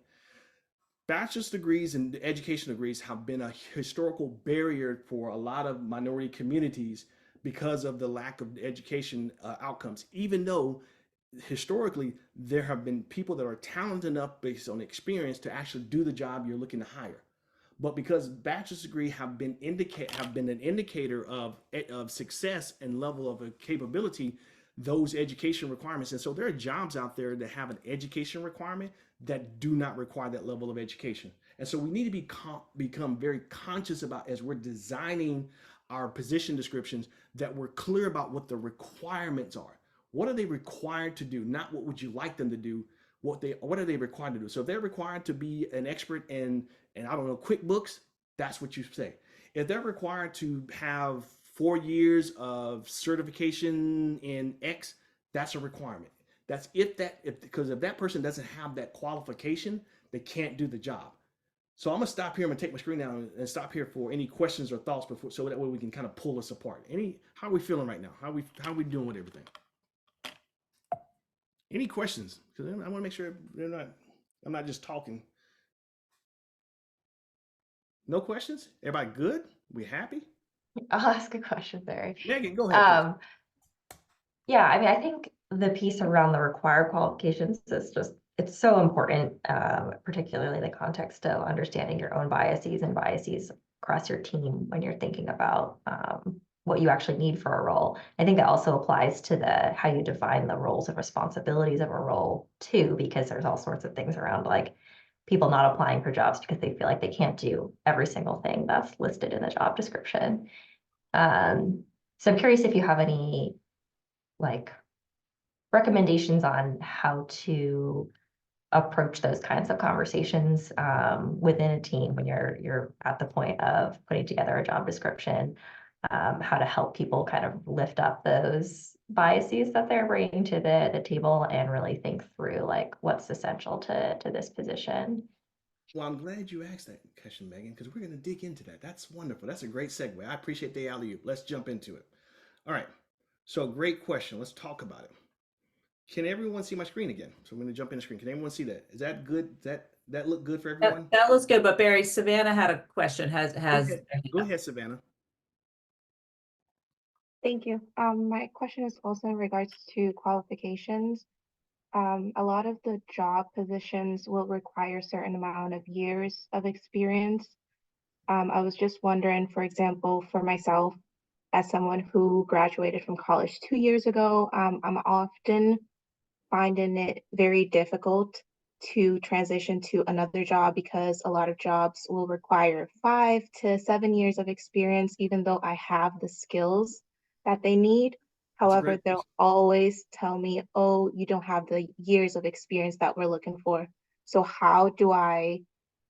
Bachelor's degrees and education degrees have been a historical barrier for a lot of minority communities because of the lack of education outcomes, even though historically there have been people that are talented enough based on experience to actually do the job you're looking to hire. But because bachelor's degree have been an indicator of success and level of capability, those education requirements. And so there are jobs out there that have an education requirement that do not require that level of education. And so we need to become very conscious about, as we're designing our position descriptions, that we're clear about what the requirements are. What are they required to do? Not what would you like them to do, what are they required to do? So if they're required to be an expert in I don't know, QuickBooks, that's what you say. If they're required to have 4 years of certification in X, that's a requirement. That's because if that person doesn't have that qualification, they can't do the job. So I'm gonna stop here. I'm gonna take my screen down and stop here for any questions or thoughts before, so that way we can kind of pull this apart. How are we feeling right now? How are we doing with everything? Any questions? Because I want to make sure I'm not just talking. No questions? Everybody good? We happy? I'll ask a question, Barry. Megan, go ahead. Yeah, I mean, I think the piece around the required qualifications is it's so important, particularly in the context of understanding your own biases and biases across your team when you're thinking about what you actually need for a role. I think that also applies to how you define the roles and responsibilities of a role too, because there's all sorts of things around like people not applying for jobs because they feel like they can't do every single thing that's listed in the job description. So I'm curious if you have any like recommendations on how to approach those kinds of conversations within a team when you're at the point of putting together a job description, how to help people kind of lift up those biases that they're bringing to the table and really think through like what's essential to this position. Well, I'm glad you asked that question, Megan, because we're going to dig into that. That's wonderful. That's a great segue. I appreciate the alley-oop. Let's jump into it. All right. So great question. Let's talk about it. Can everyone see my screen again? So I'm going to jump in the screen. Can everyone see that? Is that good? That look good for everyone? That looks good. But Barry, Savannah had a question. Go ahead, Savannah. Thank you. My question is also in regards to qualifications. A lot of the job positions will require a certain amount of years of experience. I was just wondering, for example, for myself, as someone who graduated from college 2 years ago, I'm often finding it very difficult to transition to another job because a lot of jobs will require 5 to 7 years of experience, even though I have the skills that they need. However, they'll always tell me, oh, you don't have the years of experience that we're looking for. So how do I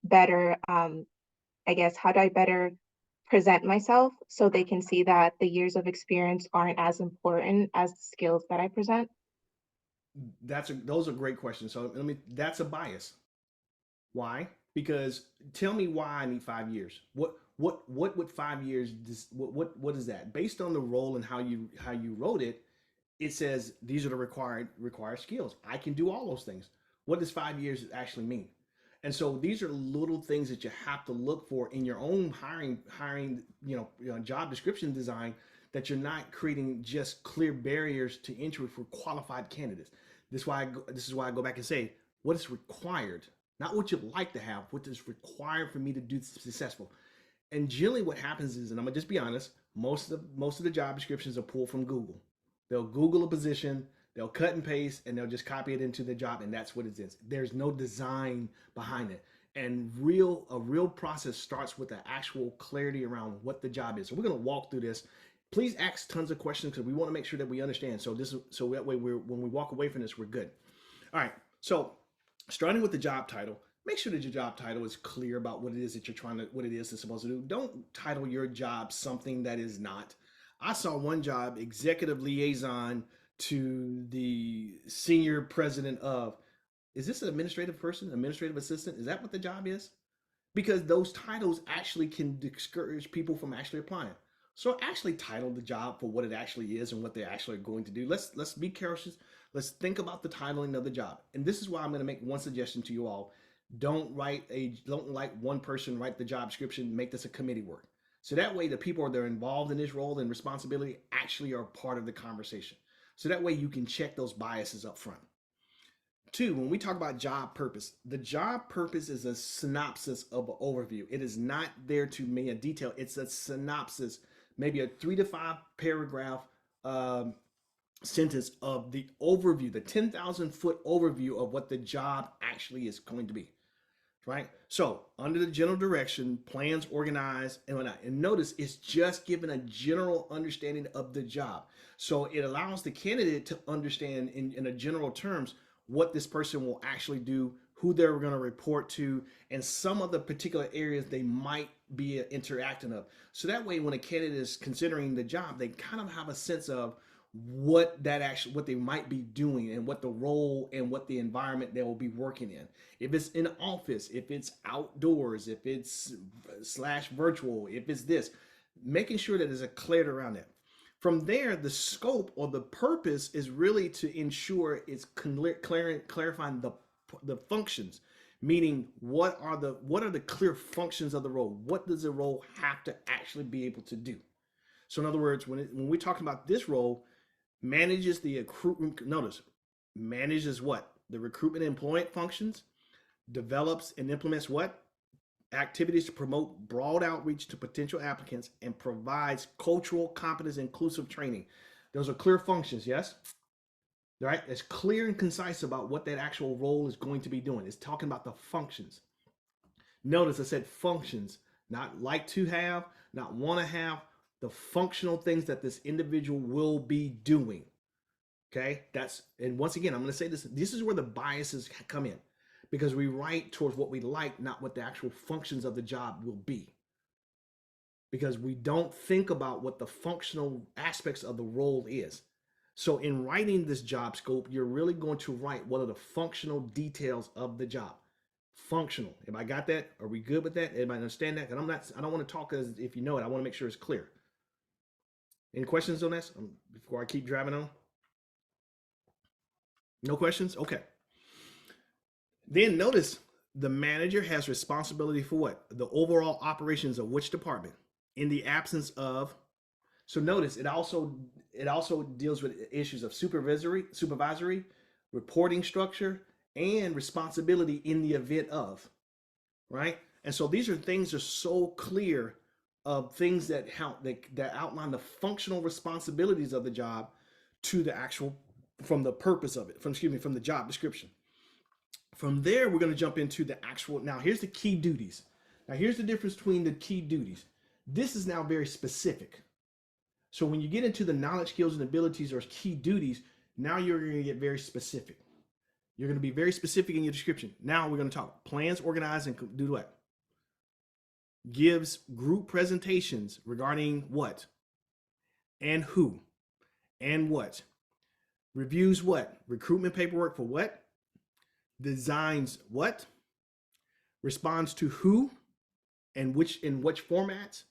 better, how do I better present myself so they can see that the years of experience aren't as important as the skills that I present? Those are great questions. So that's a bias. Why? Because tell me why I need 5 years. What would 5 years? What is that? Based on the role and how you wrote it, it says these are the required skills. I can do all those things. What does 5 years actually mean? And so these are little things that you have to look for in your own hiring, job description design, that you're not creating just clear barriers to entry for qualified candidates. This is why I go back and say, what is required? Not what you'd like to have, what is required for me to do successful. And generally what happens is, and I'm gonna just be honest, most of the job descriptions are pulled from Google. They'll Google a position, they'll cut and paste, and they'll just copy it into the job, and that's what it is. There's no design behind it. And a real process starts with the actual clarity around what the job is. So we're gonna walk through this. Please ask tons of questions because we want to make sure that we understand. So that way when we walk away from this, we're good. All right. So starting with the job title, make sure that your job title is clear about what it is that you're trying to, what it is that's supposed to do. Don't title your job something that is not. I saw one job, executive liaison to the senior president of, is this an administrative person, administrative assistant? Is that what the job is? Because those titles actually can discourage people from actually applying. So actually title the job for what it actually is and what they're actually going to do. Let's be careful. Let's think about the titling of the job. And this is why I'm going to make one suggestion to you all. Don't like one person write the job description, make this a committee work. So that way the people that are involved in this role and responsibility actually are part of the conversation. So that way you can check those biases up front. Two, when we talk about job purpose, the job purpose is a synopsis of an overview. It is not there to me a detail. It's a synopsis, maybe a 3 to 5 paragraph sentence of the overview, the 10,000-foot overview of what the job actually is going to be, right? So under the general direction, plans, organize, and whatnot. And notice it's just giving a general understanding of the job. So it allows the candidate to understand in a general terms what this person will actually do, who they're going to report to, and some of the particular areas they might be interacting of. So that way, when a candidate is considering the job, they kind of have a sense of what they might be doing and what the role and what the environment they will be working in. If it's in office, if it's outdoors, if it's / virtual, if it's this, making sure that there's a clarity around that. From there, the scope or the purpose is really to ensure it's clarifying the functions, meaning what are the clear functions of the role? What does the role have to actually be able to do? So in other words, when we're talking about this role, manages the recruitment, notice, manages what? The recruitment and employment functions, develops and implements what? Activities to promote broad outreach to potential applicants, and provides cultural competence inclusive training. Those are clear functions, yes? Right? It's clear and concise about what that actual role is going to be doing. It's talking about the functions. Notice I said functions, not like to have, not want to have, the functional things that this individual will be doing. Okay? And once again, I'm going to say this is where the biases come in. Because we write towards what we like, not what the actual functions of the job will be. Because we don't think about what the functional aspects of the role is. So in writing this job scope, you're really going to write what are the functional details of the job. Functional. Everybody got that? Are we good with that? Everybody understand that? And I don't want to talk as if you know it. I want to make sure it's clear. Any questions on this before I keep driving on? No questions? Okay. Then notice the manager has responsibility for what? The overall operations of which department? In the absence of, so notice it also deals with issues of supervisory, reporting structure, and responsibility in the event of, right? And so these are things that are so clear of things that outline the functional responsibilities of the job to the actual, from the purpose of it, from the job description. From there, we're going to jump into the actual, now here's the key duties. Now here's the difference between the key duties. This is now very specific. So when you get into the knowledge, skills, and abilities or key duties, now you're going to get very specific. You're going to be very specific in your description. Now we're going to talk plans, organize, and do what? Gives group presentations regarding what? And who? And what? Reviews what? Recruitment paperwork for what? Designs what? Responds to who and in which formats?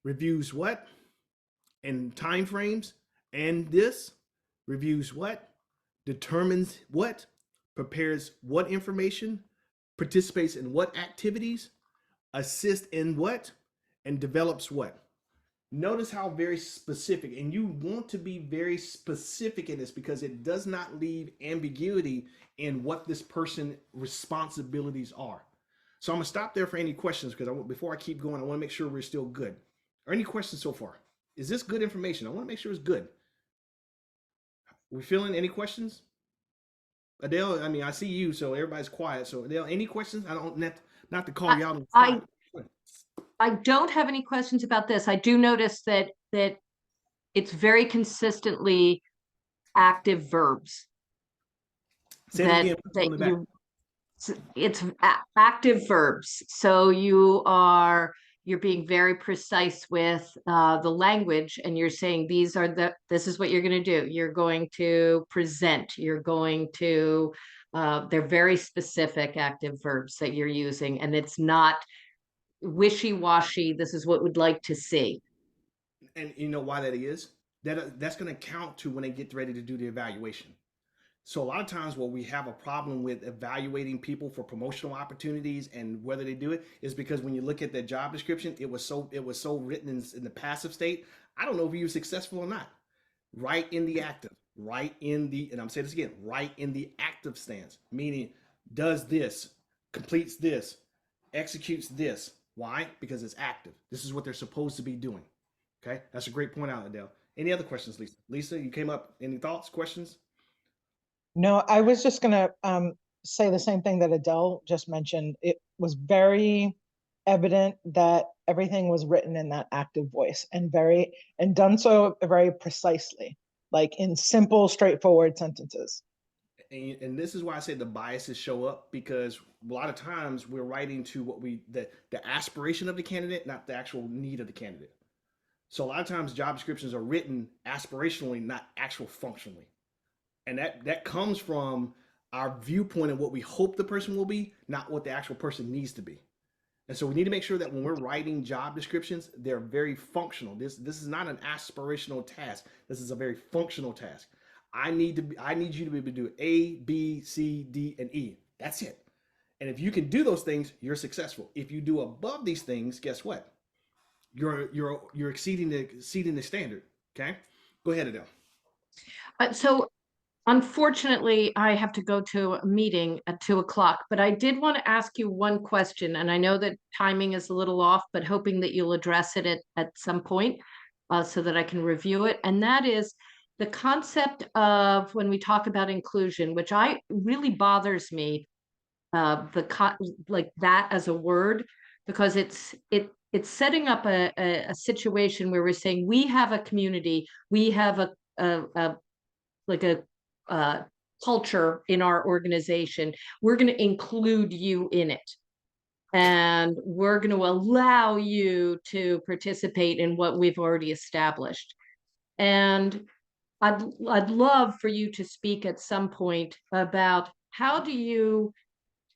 Reviews what? And timeframes? And this? Reviews what? Determines what? Prepares what information? Participates in what activities? Assists in what? And develops what? Notice how very specific, and you want to be very specific in this because it does not leave ambiguity in what this person's responsibilities are. So I'm gonna stop there for any questions because before I keep going, I wanna make sure we're still good. Are any questions so far? Is this good information? I wanna make sure it's good. We feeling any questions? Adele, I mean, I see you, so everybody's quiet. So Adele, any questions? I don't, not to call you out on the spot. I don't have any questions about this. I do notice that it's very consistently active verbs. it's active verbs. So you're being very precise with the language, and you're saying this is what you're going to do. You're going to present. You're going to. They're very specific active verbs that you're using, and it's not wishy-washy. This is what we'd like to see. And you know why that is? That's going to count to when they get ready to do the evaluation. So a lot of times what we have a problem with evaluating people for promotional opportunities and whether they do it is because when you look at their job description, it was so written in the passive state. I don't know if you're successful or not. Right in the active, and I'm saying this again, right in the active stance, meaning does this, completes this, executes this. Why? Because it's active. This is what they're supposed to be doing. Okay, that's a great point out, Adele. Any other questions, Lisa? Lisa, you came up. Any thoughts, questions? No, I was just gonna say the same thing that Adele just mentioned. It was very evident that everything was written in that active voice and done so very precisely, like in simple, straightforward sentences. And this is why I say the biases show up, because a lot of times we're writing to what the aspiration of the candidate, not the actual need of the candidate. So a lot of times job descriptions are written aspirationally, not actual functionally. And that comes from our viewpoint of what we hope the person will be, not what the actual person needs to be. And so we need to make sure that when we're writing job descriptions, they're very functional. This is not an aspirational task. This is a very functional task. I need you to be able to do A, B, C, D, and E. That's it. And if you can do those things, you're successful. If you do above these things, guess what? You're exceeding the standard. Okay, go ahead, Adele. So unfortunately, I have to go to a meeting at 2:00, but I did want to ask you one question, and I know that timing is a little off, but hoping that you'll address it at some point so that I can review it. And that is the concept of when we talk about inclusion, which really bothers me, like that as a word, because it's setting up a situation where we're saying we have a community, we have a culture in our organization. We're going to include you in it. And we're going to allow you to participate in what we've already established. And I'd love for you to speak at some point about how do you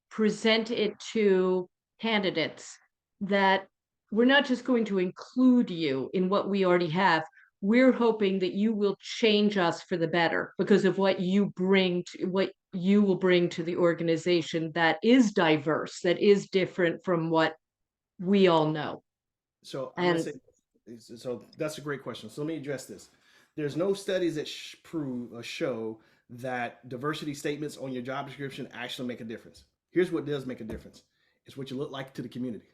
present it to candidates that we're not just going to include you in what we already have. We're hoping that you will change us for the better because of what you will bring to the organization that is diverse, that is different from what we all know. So so that's a great question. So let me address this. There's no studies that prove or show that diversity statements on your job description actually make a difference. Here's what does make a difference. It's what you look like to the community.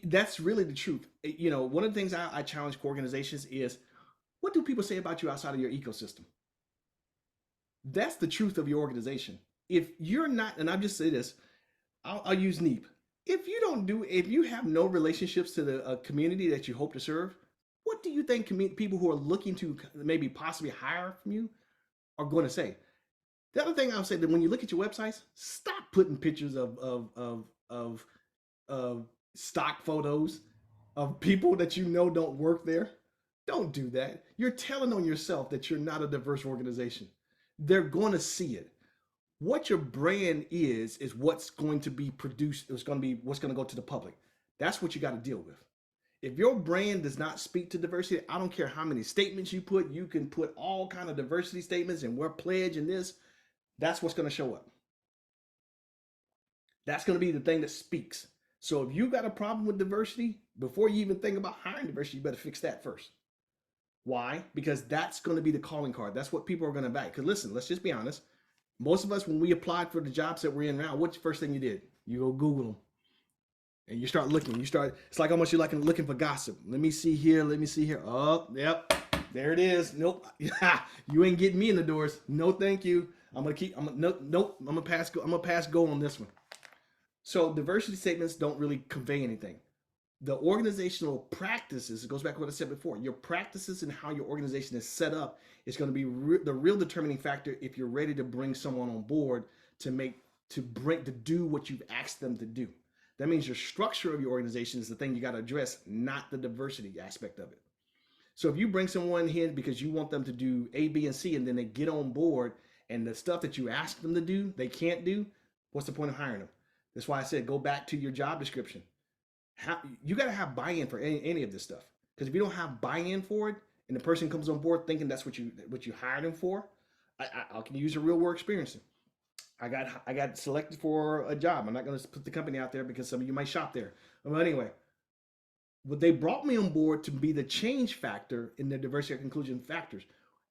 That's really the truth. You know, one of the things I challenge organizations is, what do people say about you outside of your ecosystem? That's the truth of your organization. If you're not, and I'll just say this, I'll use NEEP. If you have no relationships to the community that you hope to serve, what do you think people who are looking to maybe possibly hire from you are going to say? The other thing I'll say, that when you look at your websites, stop putting pictures of stock photos of people that you know don't work there. Don't do that. You're telling on yourself that you're not a diverse organization. They're going to see it. What your brand is what's going to be produced. It's going to be what's going to go to the public. That's what you got to deal with. If your brand does not speak to diversity, I don't care how many statements you put. You can put all kind of diversity statements and we're pledge and this. That's what's going to show up. That's going to be the thing that speaks. So if you got a problem with diversity, before you even think about hiring diversity, you better fix that first. Why? Because that's going to be the calling card. That's what people are going to buy. Because listen, let's just be honest. Most of us, when we applied for the jobs that we're in now, what's the first thing you did? You go Google them. And you start looking. It's like almost you're like looking for gossip. Let me see here. Let me see here. Oh, yep. There it is. Nope. You ain't getting me in the doors. No, thank you. Nope. I'm gonna pass go on this one. So diversity statements don't really convey anything. the organizational practices, it goes back to what I said before, your practices and how your organization is set up is going to be the real determining factor if you're ready to bring someone on board to do what you've asked them to do. That means your structure of your organization is the thing you got to address, not the diversity aspect of it. So if you bring someone in because you want them to do A, B, and C, and then they get on board and the stuff that you ask them to do, they can't do, what's the point of hiring them? That's why I said, go back to your job description. You got to have buy-in for any of this stuff. Because if you don't have buy-in for it, and the person comes on board thinking that's what you hired them for, I can use a real world experience. I got selected for a job. I'm not going to put the company out there because some of you might shop there. Well, anyway, but they brought me on board to be the change factor in the diversity or inclusion factors.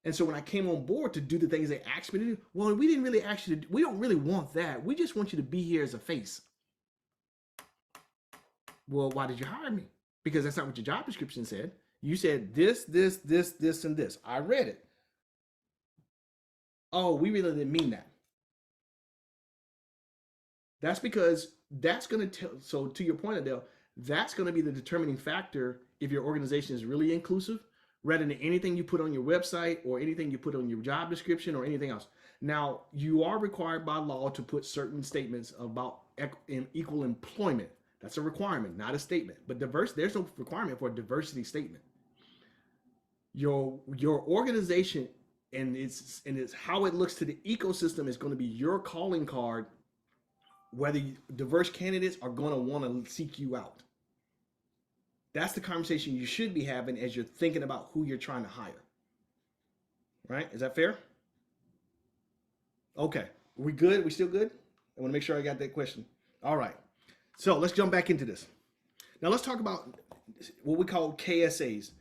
And so when I came on board to do the things they asked me to do, well, we didn't really ask you to do, we don't really want that. We just want you to be here as a face. Well, why did you hire me? Because that's not what your job description said. You said this, this, this, this, and this. I read it. Oh, we really didn't mean that. That's because that's going to tell, so to your point, Adele, that's going to be the determining factor if your organization is really inclusive, rather than anything you put on your website or anything you put on your job description or anything else. Now, you are required by law to put certain statements about equal employment. That's a requirement, not a statement. But there's no requirement for a diversity statement. Your organization and it's how it looks to the ecosystem is going to be your calling card, whether diverse candidates are going to want to seek you out. That's the conversation you should be having as you're thinking about who you're trying to hire. Right? Is that fair? Okay. Are we good? We still good? I want to make sure I got that question. All right. So let's jump back into this. Now let's talk about what we call KSAs.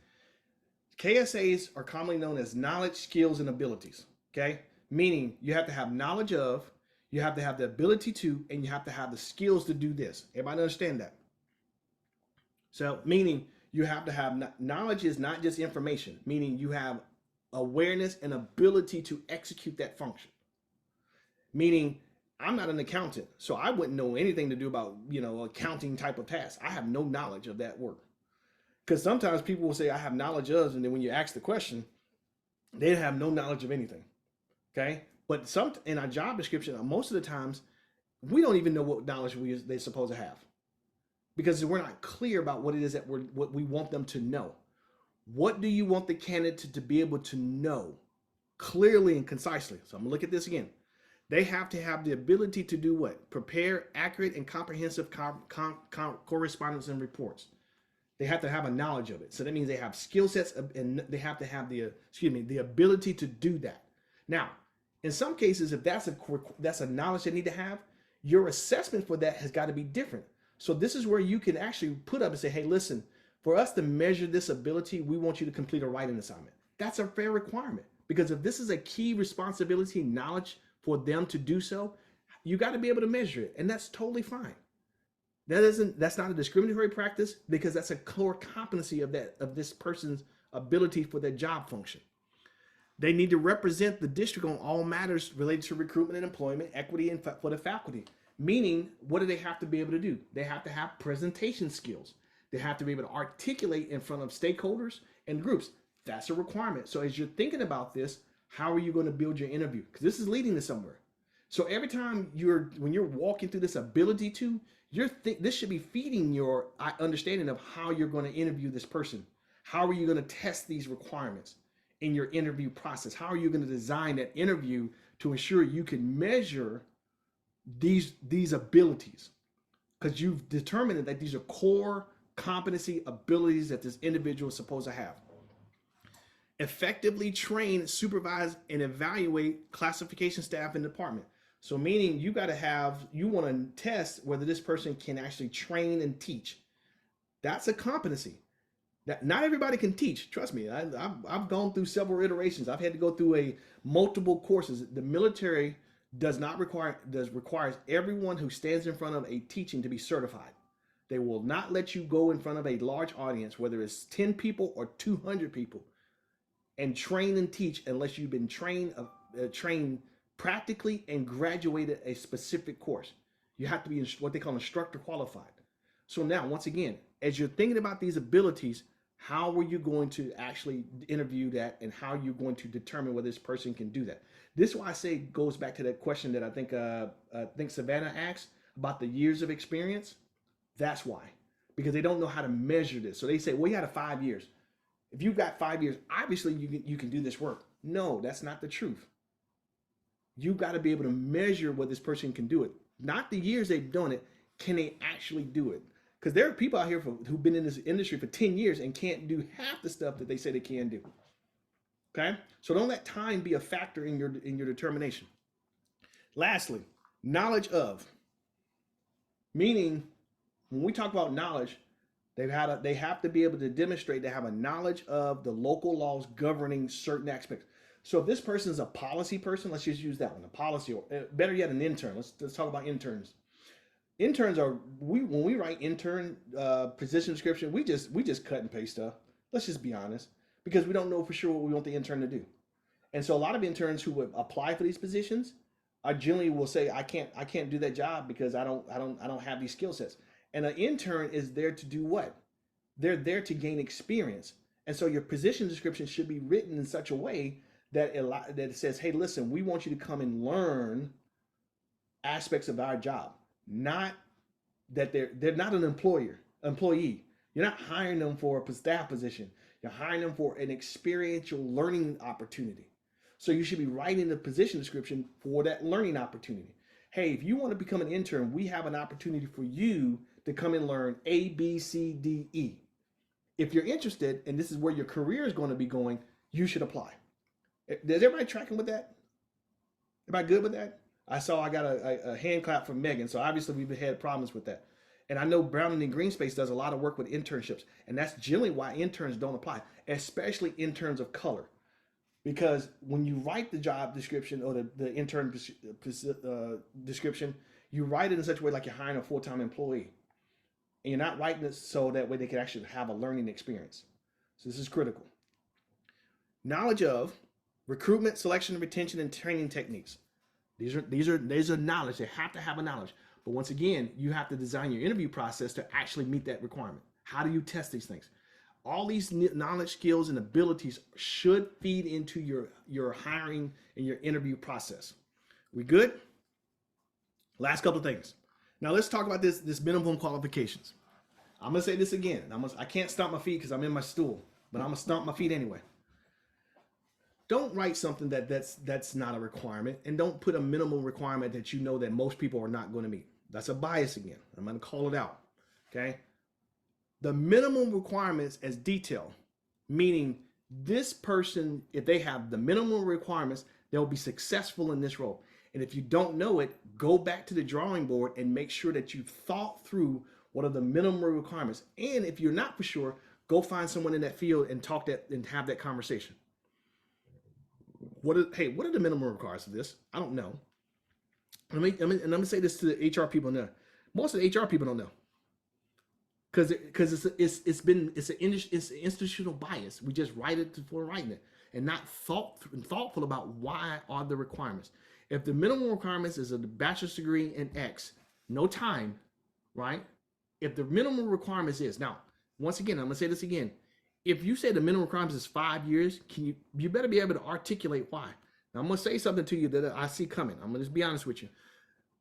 KSAs are commonly known as knowledge, skills, and abilities. Okay? Meaning you have to have knowledge of, you have to have the ability to, and you have to have the skills to do this. Everybody understand that? So meaning you have to have knowledge is not just information, meaning you have awareness and ability to execute that function. Meaning I'm not an accountant, so I wouldn't know anything to do about, accounting type of tasks. I have no knowledge of that work. Because sometimes people will say I have knowledge of, and then when you ask the question, they have no knowledge of anything. Okay? But in our job description, most of the times, we don't even know what knowledge they're supposed to have. Because we're not clear about what it is what we want them to know. What do you want the candidate to be able to know clearly and concisely? So I'm gonna look at this again. They have to have the ability to do what? Prepare accurate and comprehensive correspondence and reports. They have to have a knowledge of it. So that means they have skill sets and they have to have the ability to do that. Now, in some cases, if that's a knowledge they need to have, your assessment for that has got to be different. So this is where you can actually put up and say, hey, listen, for us to measure this ability, we want you to complete a writing assignment. That's a fair requirement, because if this is a key responsibility, knowledge for them to do so, you got to be able to measure it. And that's totally fine. That's not a discriminatory practice, because that's a core competency of this person's ability for their job function. They need to represent the district on all matters related to recruitment and employment, equity, and for the faculty. Meaning, what do they have to be able to do? They have to have presentation skills. They have to be able to articulate in front of stakeholders and groups. That's a requirement. So as you're thinking about this, how are you going to build your interview? Because this is leading to somewhere. So every time when you're walking through this ability to, this should be feeding your understanding of how you're going to interview this person. How are you going to test these requirements in your interview process? How are you going to design that interview to ensure you can measure these abilities? Because you've determined that these are core competency abilities that this individual is supposed to have. Effectively train, supervise, and evaluate classification staff and department. So meaning you want to test whether this person can actually train and teach. That's a competency. That not everybody can teach. Trust me, I've gone through several iterations. I've had to go through multiple courses. The military requires everyone who stands in front of a teaching to be certified. They will not let you go in front of a large audience, whether it's 10 people or 200 people, and train and teach unless you've been trained practically and graduated a specific course. You have to be what they call instructor qualified. So now, once again, as you're thinking about these abilities, how are you going to actually interview that, and how you're going to determine whether this person can do that? This is why I say it goes back to that question that I think Savannah asked about the years of experience. That's why, because they don't know how to measure this. So they say, well, you had 5 years. If you've got 5 years, obviously you can do this work. No, that's not the truth. You got to be able to measure whether this person can do it. Not the years they've done it, can they actually do it? Because there are people out here who've been in this industry for 10 years and can't do half the stuff that they say they can do. Okay? So don't let time be a factor in your determination. Lastly, knowledge of. Meaning, when we talk about knowledge, they have to be able to demonstrate they have a knowledge of the local laws governing certain aspects. So if this person is a policy person, let's just use that one, a policy, or better yet, an intern. Let's talk about interns. Interns are, when we write intern position description, we just cut and paste stuff. Let's just be honest, because we don't know for sure what we want the intern to do. And so a lot of interns who would apply for these positions, I generally will say, I can't do that job because I don't have these skill sets. And an intern is there to do what? They're there to gain experience. And so your position description should be written in such a way that it says, hey, listen, we want you to come and learn aspects of our job. Not that they're not an employee. You're not hiring them for a staff position. You're hiring them for an experiential learning opportunity. So you should be writing the position description for that learning opportunity. Hey, if you want to become an intern, we have an opportunity for you to come and learn A, B, C, D, E. If you're interested, and this is where your career is going to be going, you should apply. Is everybody tracking with that? Everybody good with that? I got a hand clap from Megan, so obviously we've had problems with that. And I know Browning and Greenspace does a lot of work with internships, and that's generally why interns don't apply, especially interns of color. Because when you write the job description or the intern description, you write it in such a way like you're hiring a full-time employee. And you're not writing it so that way they can actually have a learning experience. So this is critical. Knowledge of recruitment, selection, retention, and training techniques. These are knowledge. They have to have a knowledge. But once again, you have to design your interview process to actually meet that requirement. How do you test these things? All these knowledge, skills, and abilities should feed into your hiring and your interview process. We good? Last couple of things. Now let's talk about this minimum qualifications. I'm gonna say this again. I can't stomp my feet because I'm in my stool, but I'm gonna stomp my feet anyway. Don't write something that's not a requirement, and don't put a minimum requirement that you know that most people are not going to meet. That's a bias again. I'm going to call it out. Okay. The minimum requirements as detailed, meaning this person, if they have the minimum requirements, they'll be successful in this role. And if you don't know it, go back to the drawing board and make sure that you've thought through what are the minimum requirements. And if you're not for sure, go find someone in that field and have that conversation. What are the minimum requirements of this? I don't know. And I'm gonna say this to the HR people now. Most of the HR people don't know, because it's an institutional bias. We just write it for writing it, and not thoughtful about why are the requirements. If the minimum requirements is a bachelor's degree in X, no time, right? If the minimum requirements is now, once again, I'm gonna say this again. If you say the minimum requirements is 5 years, you better be able to articulate why. Now, I'm gonna say something to you that I see coming. I'm gonna just be honest with you.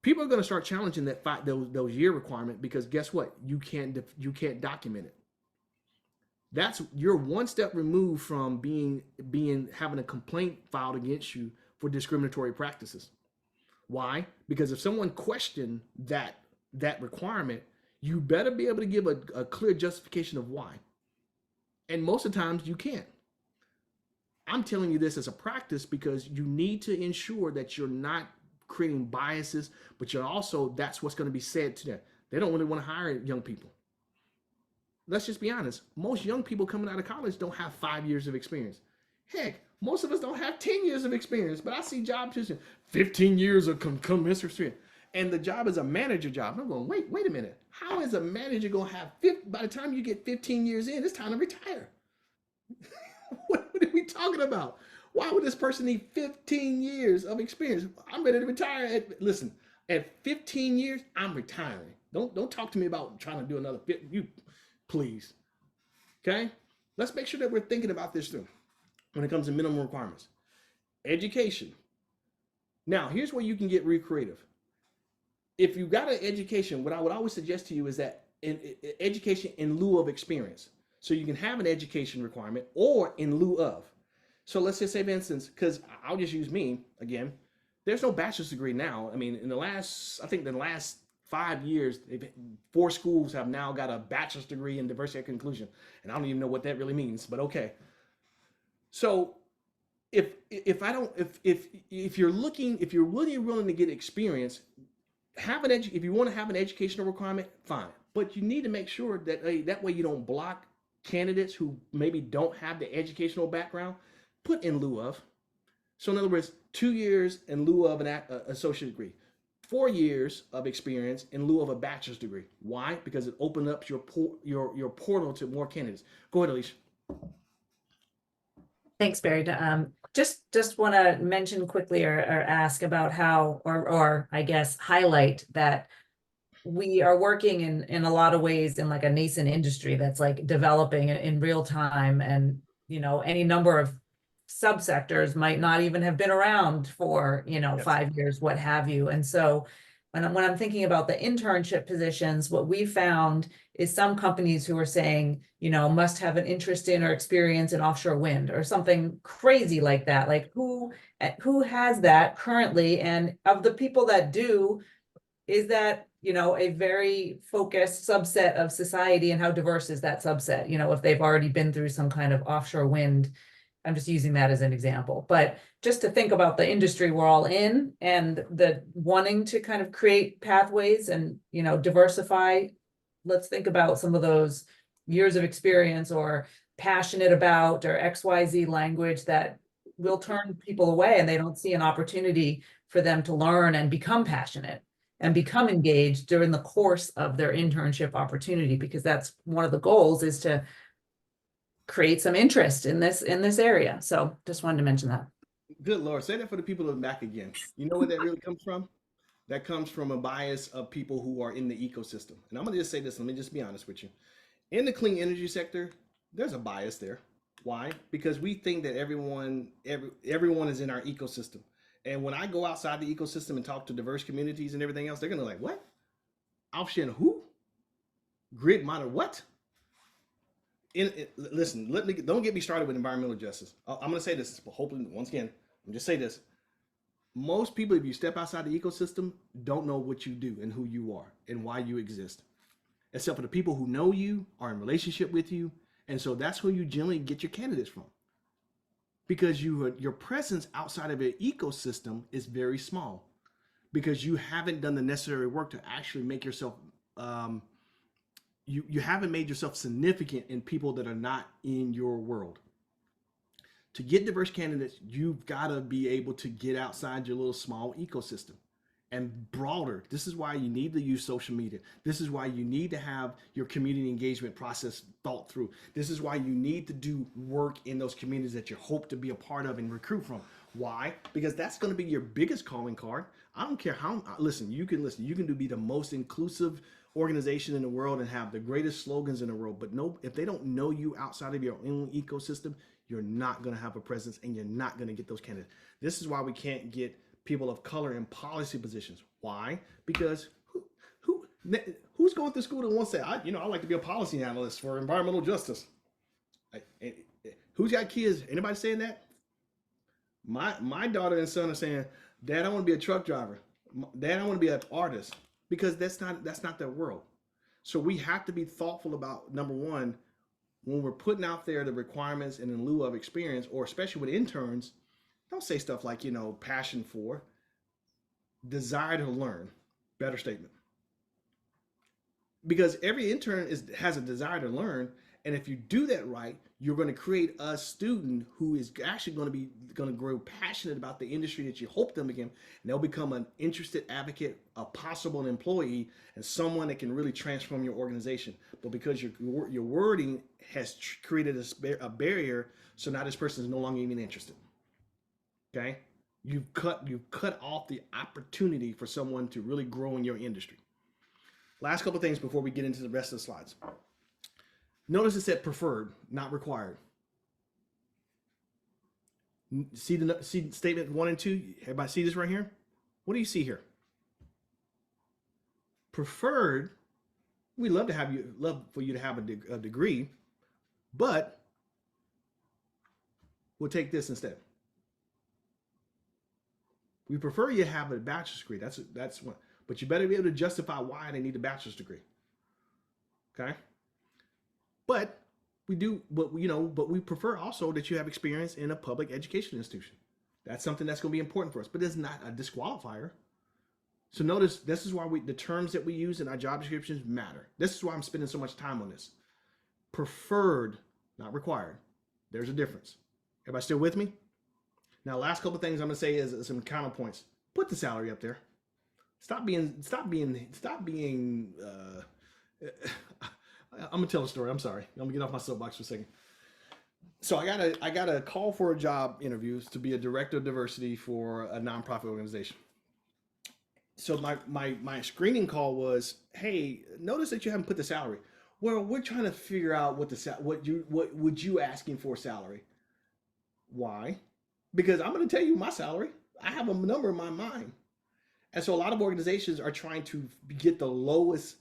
People are gonna start challenging those year requirement, because guess what? You can't document it. You're one step removed from having a complaint filed against you for discriminatory practices. Why? Because if someone questioned that requirement, you better be able to give a clear justification of why. And most of the times you can't. I'm telling you this as a practice because you need to ensure that you're not creating biases, but you're also, that's what's going to be said to them. They don't really want to hire young people. Let's just be honest. Most young people coming out of college don't have 5 years of experience. Heck, most of us don't have 10 years of experience, but I see job positions, 15 years of commensurate experience. And the job is a manager job. And I'm going, wait a minute. How is a manager going to have, by the time you get 15 years in, it's time to retire? What are we talking about? Why would this person need 15 years of experience? I'm ready to retire. Listen, at 15 years, I'm retiring. Don't talk to me about trying to do another fit. You please. Okay? Let's make sure that we're thinking about this too when it comes to minimum requirements. Education. Now, here's where you can get real creative. If you got an education, what I would always suggest to you is that education in lieu of experience. So you can have an education requirement or in lieu of. So let's just say, for instance, because I'll just use me again, there's no bachelor's degree now. I mean, in the last 5 years, 4 schools have now got a bachelor's degree in diversity, equity, inclusion. And I don't even know what that really means, but okay. So if you're really willing to get experience, if you want to have an educational requirement, fine. But you need to make sure that that way you don't block candidates who maybe don't have the educational background. Put in lieu of. So in other words, 2 years in lieu of an associate degree, 4 years of experience in lieu of a bachelor's degree. Why? Because it opens up your portal to more candidates. Go ahead, Alicia. Thanks, Barry. Just want to mention quickly or ask about how, or I guess highlight that we are working in a lot of ways in like a nascent industry that's like developing in real time, and any number of subsectors might not even have been around for 5 years, what have you. And so when I'm thinking about the internship positions, what we found is some companies who are saying, must have an interest in or experience in offshore wind or something crazy like that. Like who has that currently? And of the people that do, is that, a very focused subset of society, and how diverse is that subset? If they've already been through some kind of offshore wind, I'm just using that as an example, but just to think about the industry we're all in and the wanting to kind of create pathways and, diversify. Let's think about some of those years of experience or passionate about or XYZ language that will turn people away, and they don't see an opportunity for them to learn and become passionate and become engaged during the course of their internship opportunity, because that's one of the goals, is to create some interest in this area. So just wanted to mention that. Good Lord, say that for the people in the back again. You know where that really comes from? That comes from a bias of people who are in the ecosystem. And I'm gonna just say this, let me just be honest with you. In the clean energy sector, there's a bias there. Why? Because we think that everyone is in our ecosystem. And when I go outside the ecosystem and talk to diverse communities and everything else, they're gonna like, what? Offshore who? Grid monitor what? Listen, don't get me started with environmental justice. I'm going to say this, but hopefully, once again, I'm just say this. Most people, if you step outside the ecosystem, don't know what you do and who you are and why you exist. Except for the people who know you, are in relationship with you. And so that's who you generally get your candidates from. Because your presence outside of your ecosystem is very small. Because you haven't done the necessary work to actually make yourself you haven't made yourself significant in people that are not in your world. To get diverse candidates, you've got to be able to get outside your little small ecosystem and broader. This is why you need to use social media. This is why you need to have your community engagement process thought through. This is why you need to do work in those communities that you hope to be a part of and recruit from. Why? Because that's going to be your biggest calling card. I don't care how, you can be the most inclusive organization in the world and have the greatest slogans in the world, but if they don't know you outside of your own ecosystem, you're not going to have a presence and you're not going to get those candidates. This is why we can't get people of color in policy positions. Why? Because who's going through school that wants to say, I like to be a policy analyst for environmental justice? Who's got kids? Anybody saying that? My daughter and son are saying, Dad, I want to be a truck driver. Dad, I want to be an artist. Because that's not their world. So we have to be thoughtful about, number one, when we're putting out there the requirements and in lieu of experience, or especially with interns, don't say stuff like, passion for, desire to learn. Better statement. Because every intern has a desire to learn. And if you do that right, you're going to create a student who is actually going to grow passionate about the industry that you hope them to become. And they'll become an interested advocate, a possible employee, and someone that can really transform your organization. But because your wording has created a barrier, so now this person is no longer even interested. Okay, you've cut off the opportunity for someone to really grow in your industry. Last couple things before we get into the rest of the slides. Notice it said preferred, not required. See statement 1 and 2? Everybody see this right here? What do you see here? Preferred, we love for you to have a degree, but we'll take this instead. We prefer you have a bachelor's degree. That's one, but you better be able to justify why they need a bachelor's degree. Okay? But we prefer also that you have experience in a public education institution. That's something that's going to be important for us, but it's not a disqualifier. So notice, this is why the terms that we use in our job descriptions matter. This is why I'm spending so much time on this. Preferred, not required. There's a difference. Everybody still with me? Now, last couple things I'm going to say is some counterpoints. Put the salary up there. Stop being. I'm gonna tell a story. I'm sorry. I'm gonna get off my soapbox for a second. So I got a call for a job interviews to be a director of diversity for a nonprofit organization. So my screening call was, hey, notice that you haven't put the salary. Well, we're trying to figure out what would you asking for salary. Why? Because I'm going to tell you my salary. I have a number in my mind. And so a lot of organizations are trying to get the lowest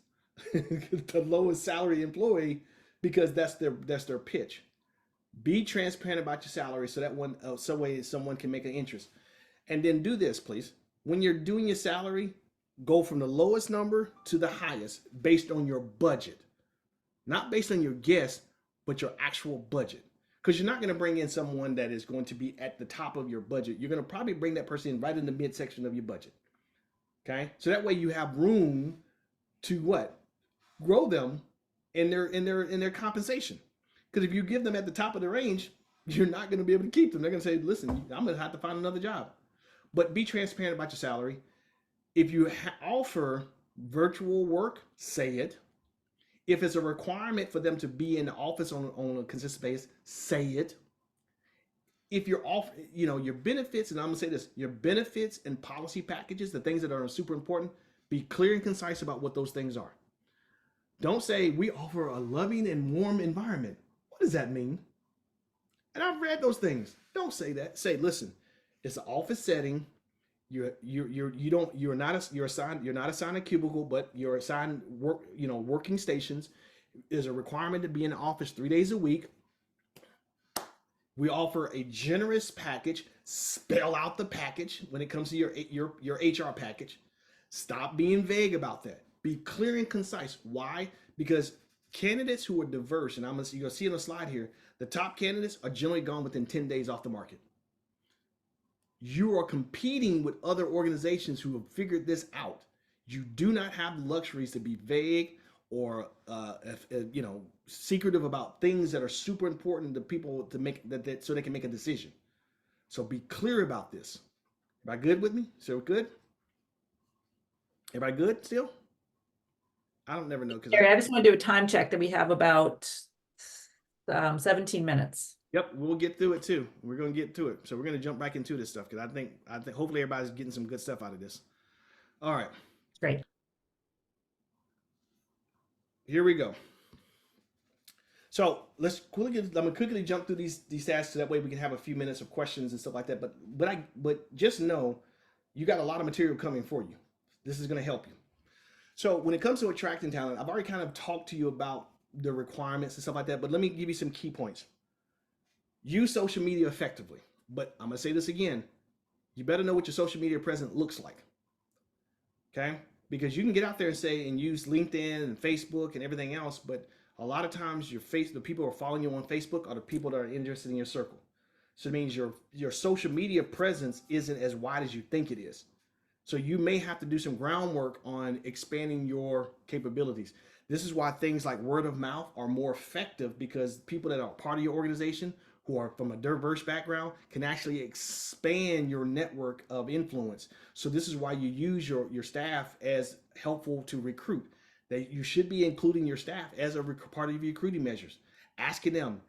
salary employee because that's their pitch. Be transparent about your salary so that someone can make an interest. And then do this, please. When you're doing your salary, go from the lowest number to the highest based on your budget. Not based on your guess, but your actual budget. Because you're not going to bring in someone that is going to be at the top of your budget. You're going to probably bring that person in right in the midsection of your budget. Okay? So that way you have room to what? Grow them in their compensation. Because if you give them at the top of the range, you're not going to be able to keep them. They're going to say, listen, I'm going to have to find another job. But be transparent about your salary. If you offer virtual work, say it. If it's a requirement for them to be in the office on a consistent basis, say it. If you're off, your benefits, and I'm gonna say this, your benefits and policy packages, the things that are super important, be clear and concise about what those things are. Don't say we offer a loving and warm environment. What does that mean? And I've read those things. Don't say that. Say, listen, it's an office setting. You're not assigned a cubicle, but you're assigned working stations. There's a requirement to be in the office 3 days a week. We offer a generous package. Spell out the package when it comes to your HR package. Stop being vague about that. Be clear and concise. Why? Because candidates who are diverse, and you'll see on the slide here, the top candidates are generally gone within 10 days off the market. You are competing with other organizations who have figured this out. You do not have luxuries to be vague or secretive about things that are super important to people to make that so they can make a decision. So be clear about this. Everybody good with me? So good? Everybody good still? I don't never know. Gary, I just want to do a time check that we have about 17 minutes. Yep, we'll get through it too. We're going to get to it. So we're going to jump back into this stuff because I think hopefully everybody's getting some good stuff out of this. All right. Great. Here we go. So I'm going to quickly jump through these stats so that way we can have a few minutes of questions and stuff like that. But just know you got a lot of material coming for you. This is going to help you. So when it comes to attracting talent, I've already kind of talked to you about the requirements and stuff like that, but let me give you some key points. Use social media effectively. But I'm going to say this again. You better know what your social media presence looks like. Okay? Because you can get out there and use LinkedIn and Facebook and everything else, but a lot of times the people who are following you on Facebook are the people that are interested in your circle. So it means your social media presence isn't as wide as you think it is. So you may have to do some groundwork on expanding your capabilities. This is why things like word of mouth are more effective, because people that are part of your organization who are from a diverse background can actually expand your network of influence. So this is why you use your staff as helpful to recruit. That you should be including your staff as a part of your recruiting measures. Asking them,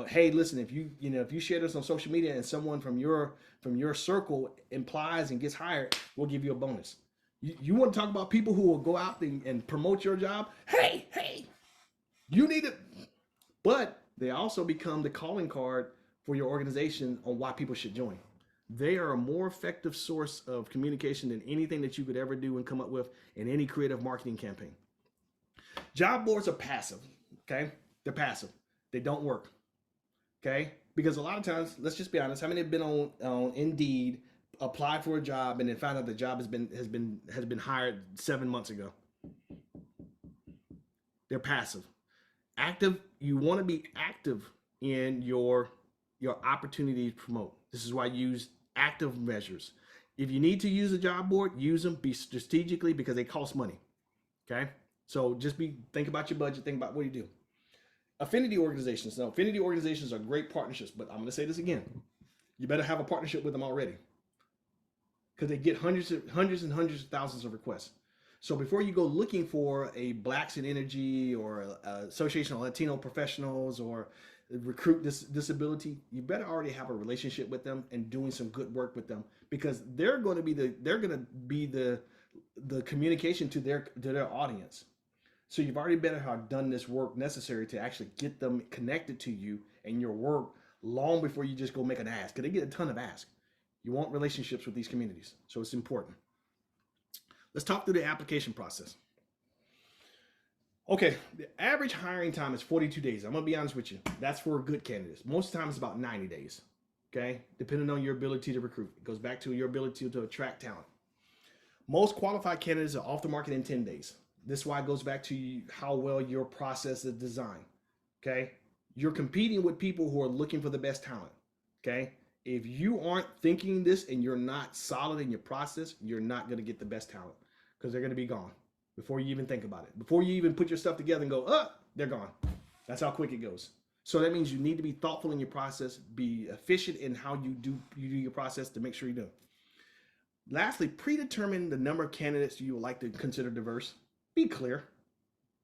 hey, listen, if you share this on social media and someone from your circle implies and gets hired, we'll give you a bonus. You want to talk about people who will go out and promote your job? Hey, you need it. But they also become the calling card for your organization on why people should join. They are a more effective source of communication than anything that you could ever do and come up with in any creative marketing campaign. Job boards are passive, okay? They're passive. They don't work, okay? Because a lot of times, let's just be honest, how many have been on Indeed, applied for a job, and then found out the job has been hired 7 months ago? They're passive. Active, you want to be active in your opportunity to promote. This is why I use active measures. If you need to use a job board, use them, be strategically, because they cost money, okay? So just think about your budget, think about what you do. Affinity organizations. Now, affinity organizations are great partnerships, but I'm going to say this again. You better have a partnership with them already, because they get hundreds and hundreds of thousands of requests. So before you go looking for a Blacks in Energy or Association of Latino Professionals or recruit disability, you better already have a relationship with them and doing some good work with them, because they're going to be the communication to their audience. So you've already better have done this work necessary to actually get them connected to you and your work long before you just go make an ask, because they get a ton of asks. You want relationships with these communities, so it's important. Let's talk through the application process. Okay, the average hiring time is 42 days. I'm gonna be honest with you. That's for good candidates. Most of the time it's about 90 days, okay? Depending on your ability to recruit. It goes back to your ability to attract talent. Most qualified candidates are off the market in 10 days. This is why it goes back to how well your process is designed, okay? You're competing with people who are looking for the best talent, okay? If you aren't thinking this and you're not solid in your process, you're not gonna get the best talent, because they're gonna be gone before you even think about it. Before you even put your stuff together and go, they're gone. That's how quick it goes. So that means you need to be thoughtful in your process, be efficient in how you do your process to make sure you do. Lastly, predetermine the number of candidates you would like to consider diverse. Be clear.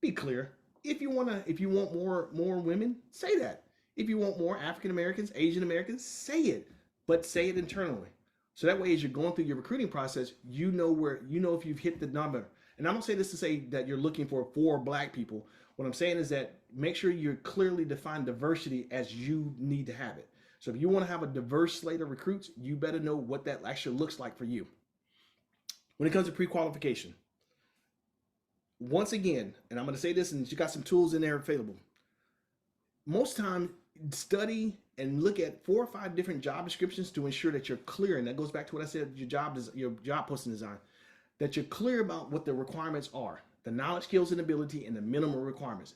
Be clear. If you want more women, say that. If you want more African Americans, Asian Americans, say it, but say it internally. So that way, as you're going through your recruiting process, you know if you've hit the number. And I don't say this to say that you're looking for 4 Black people. What I'm saying is that make sure you clearly define diversity as you need to have it. So if you want to have a diverse slate of recruits, you better know what that actually looks like for you. When it comes to pre-qualification, once again, and I'm going to say this, and you got some tools in there available. Most time, study and look at 4 or 5 different job descriptions to ensure that you're clear. And that goes back to what I said, your job posting design, that you're clear about what the requirements are, the knowledge, skills, and ability, and the minimum requirements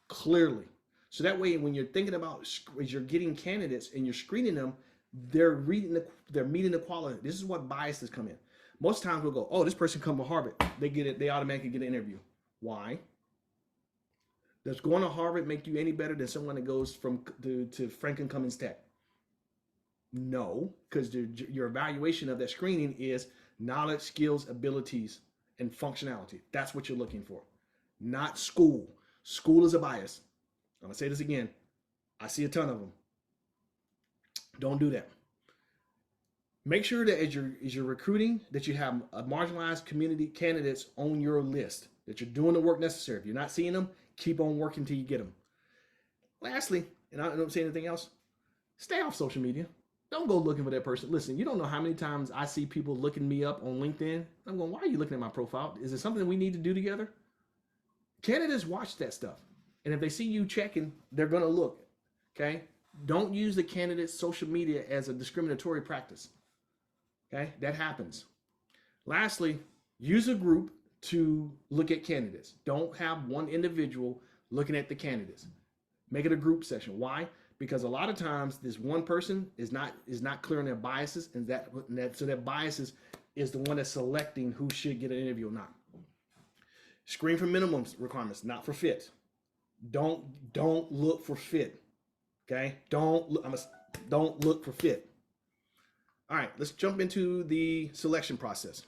clearly. So that way, when you're thinking about, as you're getting candidates and you're screening them, they're meeting the quality. This is what biases come in. Most times we'll go, oh, this person come from Harvard. They automatically get an interview. Why? Does going to Harvard make you any better than someone that goes to Franklin Cummings Tech? No, because your evaluation of that screening is knowledge, skills, abilities, and functionality. That's what you're looking for, not school. School is a bias. I'm gonna say this again. I see a ton of them. Don't do that. Make sure that as you're recruiting, that you have a marginalized community candidates on your list, that you're doing the work necessary. If you're not seeing them, keep on working until you get them. Lastly, and I don't say anything else, stay off social media. Don't go looking for that person. Listen, you don't know how many times I see people looking me up on LinkedIn. I'm going, why are you looking at my profile? Is it something we need to do together? Candidates watch that stuff. And if they see you checking, they're going to look, okay? Don't use the candidate's social media as a discriminatory practice, okay? That happens. Lastly, use a group to look at candidates. Don't have one individual looking at the candidates. Make it a group session. Why? Because a lot of times this one person is not clear on their biases, and so that biases is the one that's selecting who should get an interview or not. Screen for minimum requirements, not for fit. Don't look for fit. Okay? Don't look for fit. All right, let's jump into the selection process.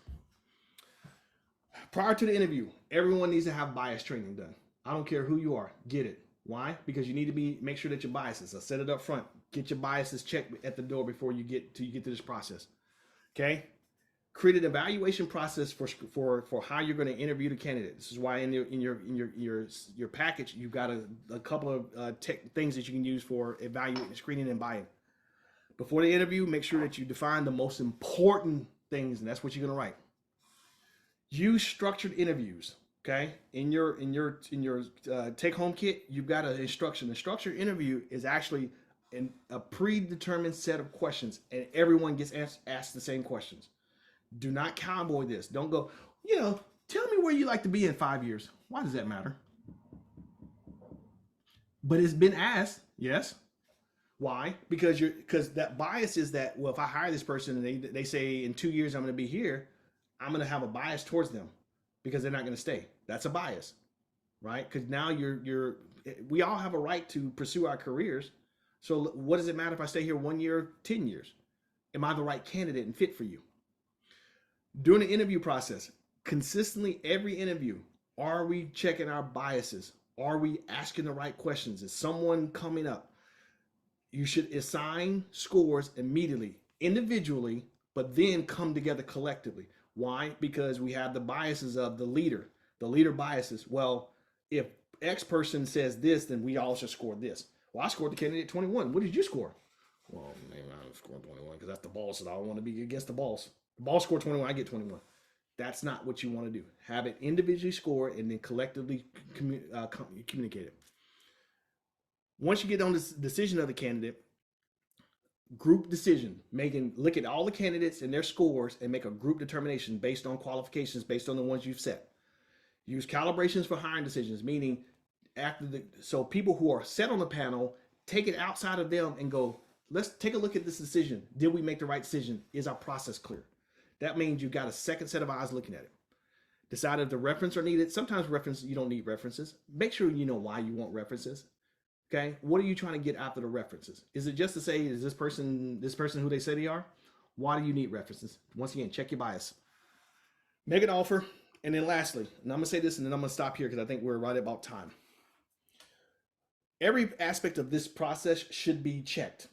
Prior to the interview, everyone needs to have bias training done. I don't care who you are, get it. Why? Because you need to make sure that your biases are set it up front. Get your biases checked at the door before you get to this process. Okay? Create an evaluation process for how you're going to interview the candidate. This is why in your package you've got a couple of things that you can use for evaluating, screening, and buy-in. Before the interview, make sure that you define the most important things, and that's what you're going to write. Use structured interviews. Okay, in your take-home kit, you've got an instruction. The structured interview is actually a predetermined set of questions, and everyone gets asked the same questions. Do not cowboy this. Don't go, tell me where you like to be in 5 years. Why does that matter? But it's been asked, yes. Why? Because that bias is that, well, if I hire this person and they say in 2 years I'm going to be here, I'm going to have a bias towards them because they're not going to stay. That's a bias, right? Because now we all have a right to pursue our careers. So what does it matter if I stay here 1 year, 10 years? Am I the right candidate and fit for you? During the interview process, consistently every interview, are we checking our biases? Are we asking the right questions? Is someone coming up? You should assign scores immediately, individually, but then come together collectively. Why? Because we have the biases of the leader biases. Well, if X person says this, then we all should score this. Well, I scored the candidate 21. What did you score? Well, maybe I scored 21 because that's the boss, and I don't want to be against the boss. The boss scored 21, I get 21. That's not what you want to do. Have it individually score and then collectively communicate it. Once you get on this decision of the candidate, group decision, look at all the candidates and their scores and make a group determination based on qualifications, based on the ones you've set. Use calibrations for hiring decisions, meaning so people who are set on the panel, take it outside of them and go, let's take a look at this decision. Did we make the right decision? Is our process clear? That means you've got a second set of eyes looking at it. Decide if the reference are needed. Sometimes you don't need references. Make sure you know why you want references. Okay, what are you trying to get after the references? Is it just to say, is this person who they say they are? Why do you need references? Once again, check your bias. Make an offer. And then lastly, and I'm going to say this and then I'm going to stop here because I think we're right about time. Every aspect of this process should be checked.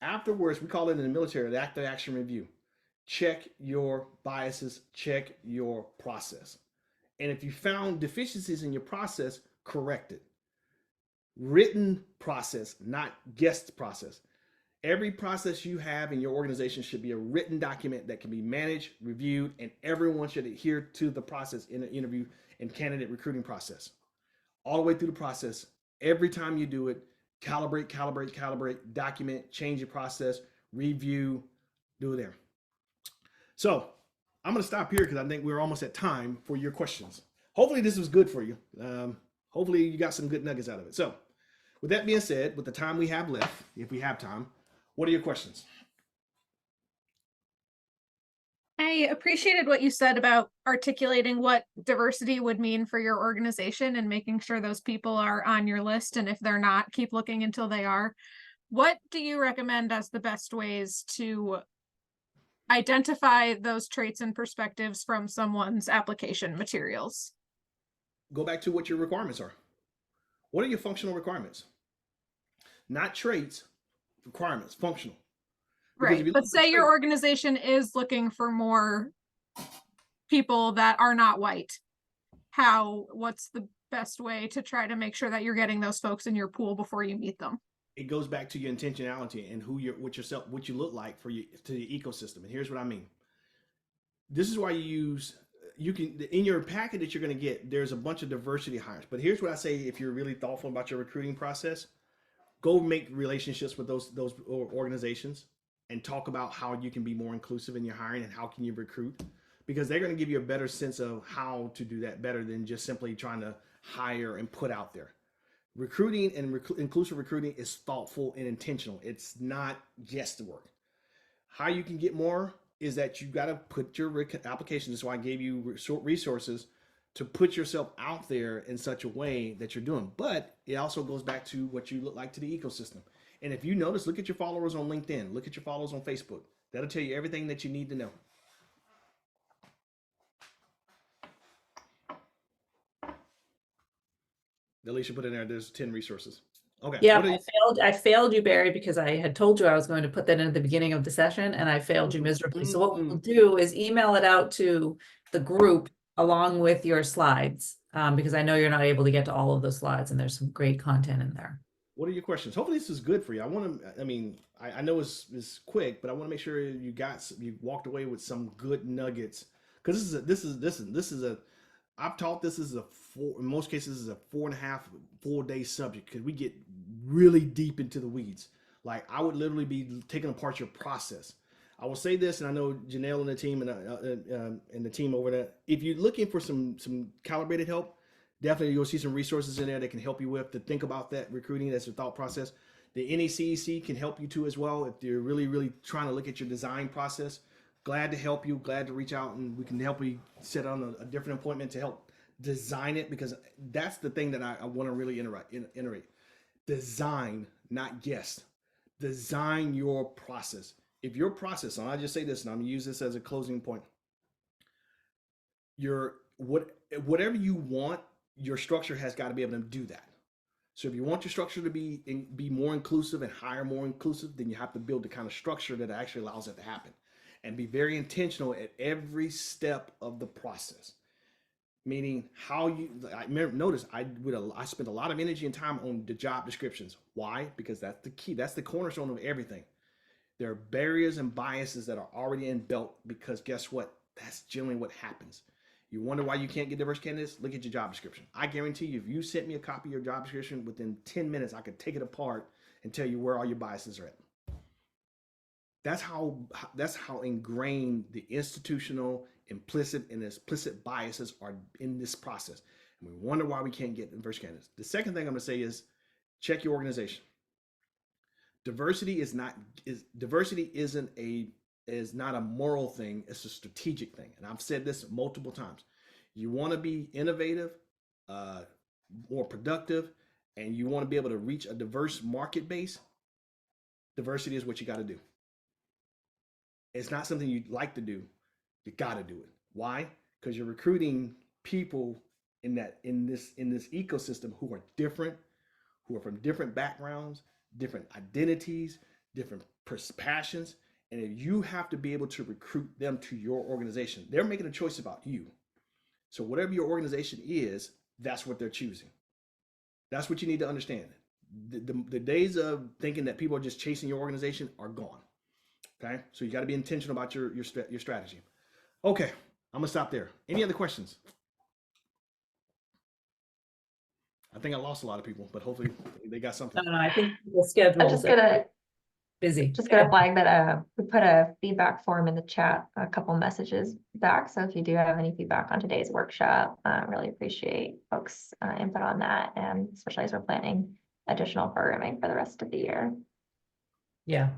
Afterwards, we call it in the military the active action review. Check your biases, check your process. And if you found deficiencies in your process, correct it. Written process, not guessed process. Every process you have in your organization should be a written document that can be managed, reviewed, and everyone should adhere to the process in an interview and candidate recruiting process. All the way through the process, every time you do it, calibrate, document, change your process, review, do it there. So I'm going to stop here because I think we're almost at time for your questions. Hopefully this was good for you. Hopefully you got some good nuggets out of it. So with that being said, with the time we have left, if we have time, what are your questions? I appreciated what you said about articulating what diversity would mean for your organization and making sure those people are on your list. And if they're not, keep looking until they are. What do you recommend as the best ways to identify those traits and perspectives from someone's application materials? Go back to what your requirements are. What are your functional requirements? Not traits, requirements, functional. Right, but say your organization is looking for more people that are not white. What's the best way to try to make sure that you're getting those folks in your pool before you meet them? It goes back to your intentionality and what you look like to the ecosystem. And here's what I mean. This is why you can, in your packet that you're going to get, there's a bunch of diversity hires. But here's what I say, if you're really thoughtful about your recruiting process, go make relationships with those organizations and talk about how you can be more inclusive in your hiring and how can you recruit, because they're going to give you a better sense of how to do that better than just simply trying to hire and put out there. Recruiting and inclusive recruiting is thoughtful and intentional. It's not guesswork. How you can get more is that you got to put your application. That's why I gave you resources to put yourself out there in such a way that you're doing. But it also goes back to what you look like to the ecosystem. And if you notice, look at your followers on LinkedIn, look at your followers on Facebook. That'll tell you everything that you need to know. Alicia put in there, there's 10 resources. Okay. Yeah, What are you, I failed you, Barry, because I had told you I was going to put that in at the beginning of the session and I failed you miserably. So what we'll do is email it out to the group along with your slides, because I know you're not able to get to all of those slides and there's some great content in there. what are your questions? Hopefully this is good for you. I want to, I mean, I know it's quick, but I want to make sure you walked away with some good nuggets. Because this is a I've taught this is a in most cases is a 4.5 full day subject because we get really deep into the weeds. Like I would literally be taking apart your process. I will say this, and I know Janelle and the team and the team over there. If you're looking for some calibrated help, definitely you'll see some resources in there that can help you with to think about that recruiting as a thought process. The NECEC can help you too as well if you're really trying to look at your design process. Glad to help you, glad to reach out, and we can help you set on a different appointment to help design it, because that's the thing that I want to really iterate. Design, not guess. Design your process. If your process, and I'll just say this, and I'm gonna use this as a closing point. Whatever you want, your structure has got to be able to do that. So if you want your structure to be more inclusive and hire more inclusive, then you have to build the kind of structure that actually allows it to happen, and be very intentional at every step of the process. Meaning notice I spent a lot of energy and time on the job descriptions. Why? Because that's the key. That's the cornerstone of everything. There are barriers and biases that are already inbuilt, because guess what? That's generally what happens. You wonder why you can't get diverse candidates? Look at your job description. I guarantee you, if you sent me a copy of your job description, within 10 minutes, I could take it apart and tell you where all your biases are at. That's how ingrained the institutional, implicit, and explicit biases are in this process. And we wonder why we can't get diverse candidates. The second thing I'm going to say is check your organization. Diversity is not a moral thing, it's a strategic thing. And I've said this multiple times. You want to be innovative, more productive, and you want to be able to reach a diverse market base. Diversity is what you got to do. It's not something you'd like to do. You got to do it. Why? Because you're recruiting people in this ecosystem who are different, who are from different backgrounds, different identities, different passions. And if you have to be able to recruit them to your organization, they're making a choice about you. So whatever your organization is, that's what they're choosing. That's what you need to understand. The days of thinking that people are just chasing your organization are gone. Okay, so you got to be intentional about your strategy. Okay, I'm gonna stop there. Any other questions? I think I lost a lot of people, but hopefully they got something. I think the schedule. I'm just gonna busy. Just gonna flag that we put a feedback form in the chat, a couple messages back. So if you do have any feedback on today's workshop, really appreciate folks' input on that, and especially as we're planning additional programming for the rest of the year. Yeah.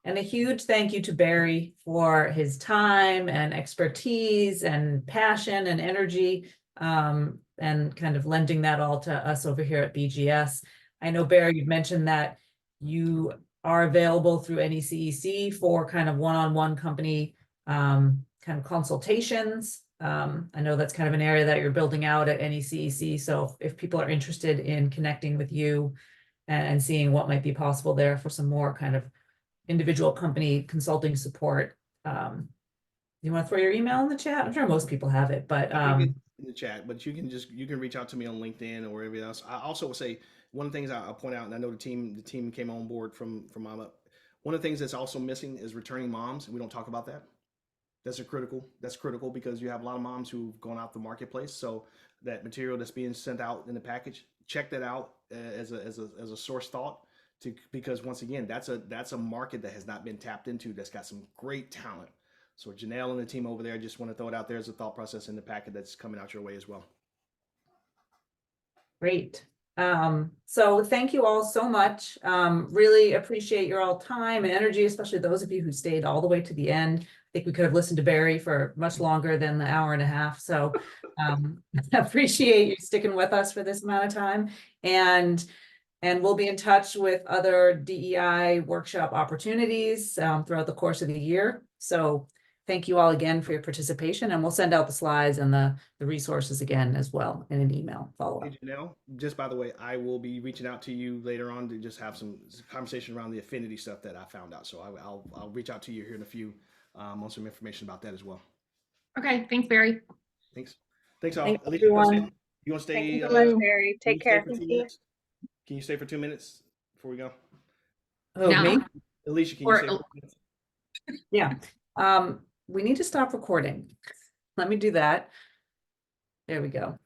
And a huge thank you to Barry for his time and expertise and passion and energy, and kind of lending that all to us over here at BGS. I know, Barry, you've mentioned that you are available through NECEC for kind of one-on-one company kind of consultations. I know that's kind of an area that you're building out at NECEC. So if people are interested in connecting with you and seeing what might be possible there for some more kind of individual company consulting support, you want to throw your email in the chat? I'm sure most people have it, but in the chat, but you can reach out to me on LinkedIn or wherever else. I also will say one of the things I'll point out, and I know the team came on board from Mama. One of the things that's also missing is returning moms, and we don't talk about that. That's critical because you have a lot of moms who've gone out the marketplace. So that material that's being sent out in the package, check that out as a source thought. Because once again, that's a market that has not been tapped into, that's got some great talent. So Janelle and the team over there, just want to throw it out there as a thought process in the packet that's coming out your way as well. Great. So thank you all so much. Really appreciate your all time and energy, especially those of you who stayed all the way to the end. I think we could have listened to Barry for much longer than the hour and a half. So appreciate you sticking with us for this amount of time. And we'll be in touch with other DEI workshop opportunities throughout the course of the year. So thank you all again for your participation, and we'll send out the slides and the resources again as well in an email follow-up. Hey, Janelle, just by the way, I will be reaching out to you later on to just have some conversation around the affinity stuff that I found out. So I'll reach out to you here in a few on some information about that as well. Okay, thanks, Barry. Thanks. Thanks all. Thanks, Alicia, you want everyone. to stay? Thank you so much, Barry. Can you Take stay care. for 2 Thank you. minutes? Can you stay for 2 minutes before we go? Oh, No. me? Alicia, can you Or- stay for 2 minutes? Yeah. We need to stop recording. Let me do that. There we go.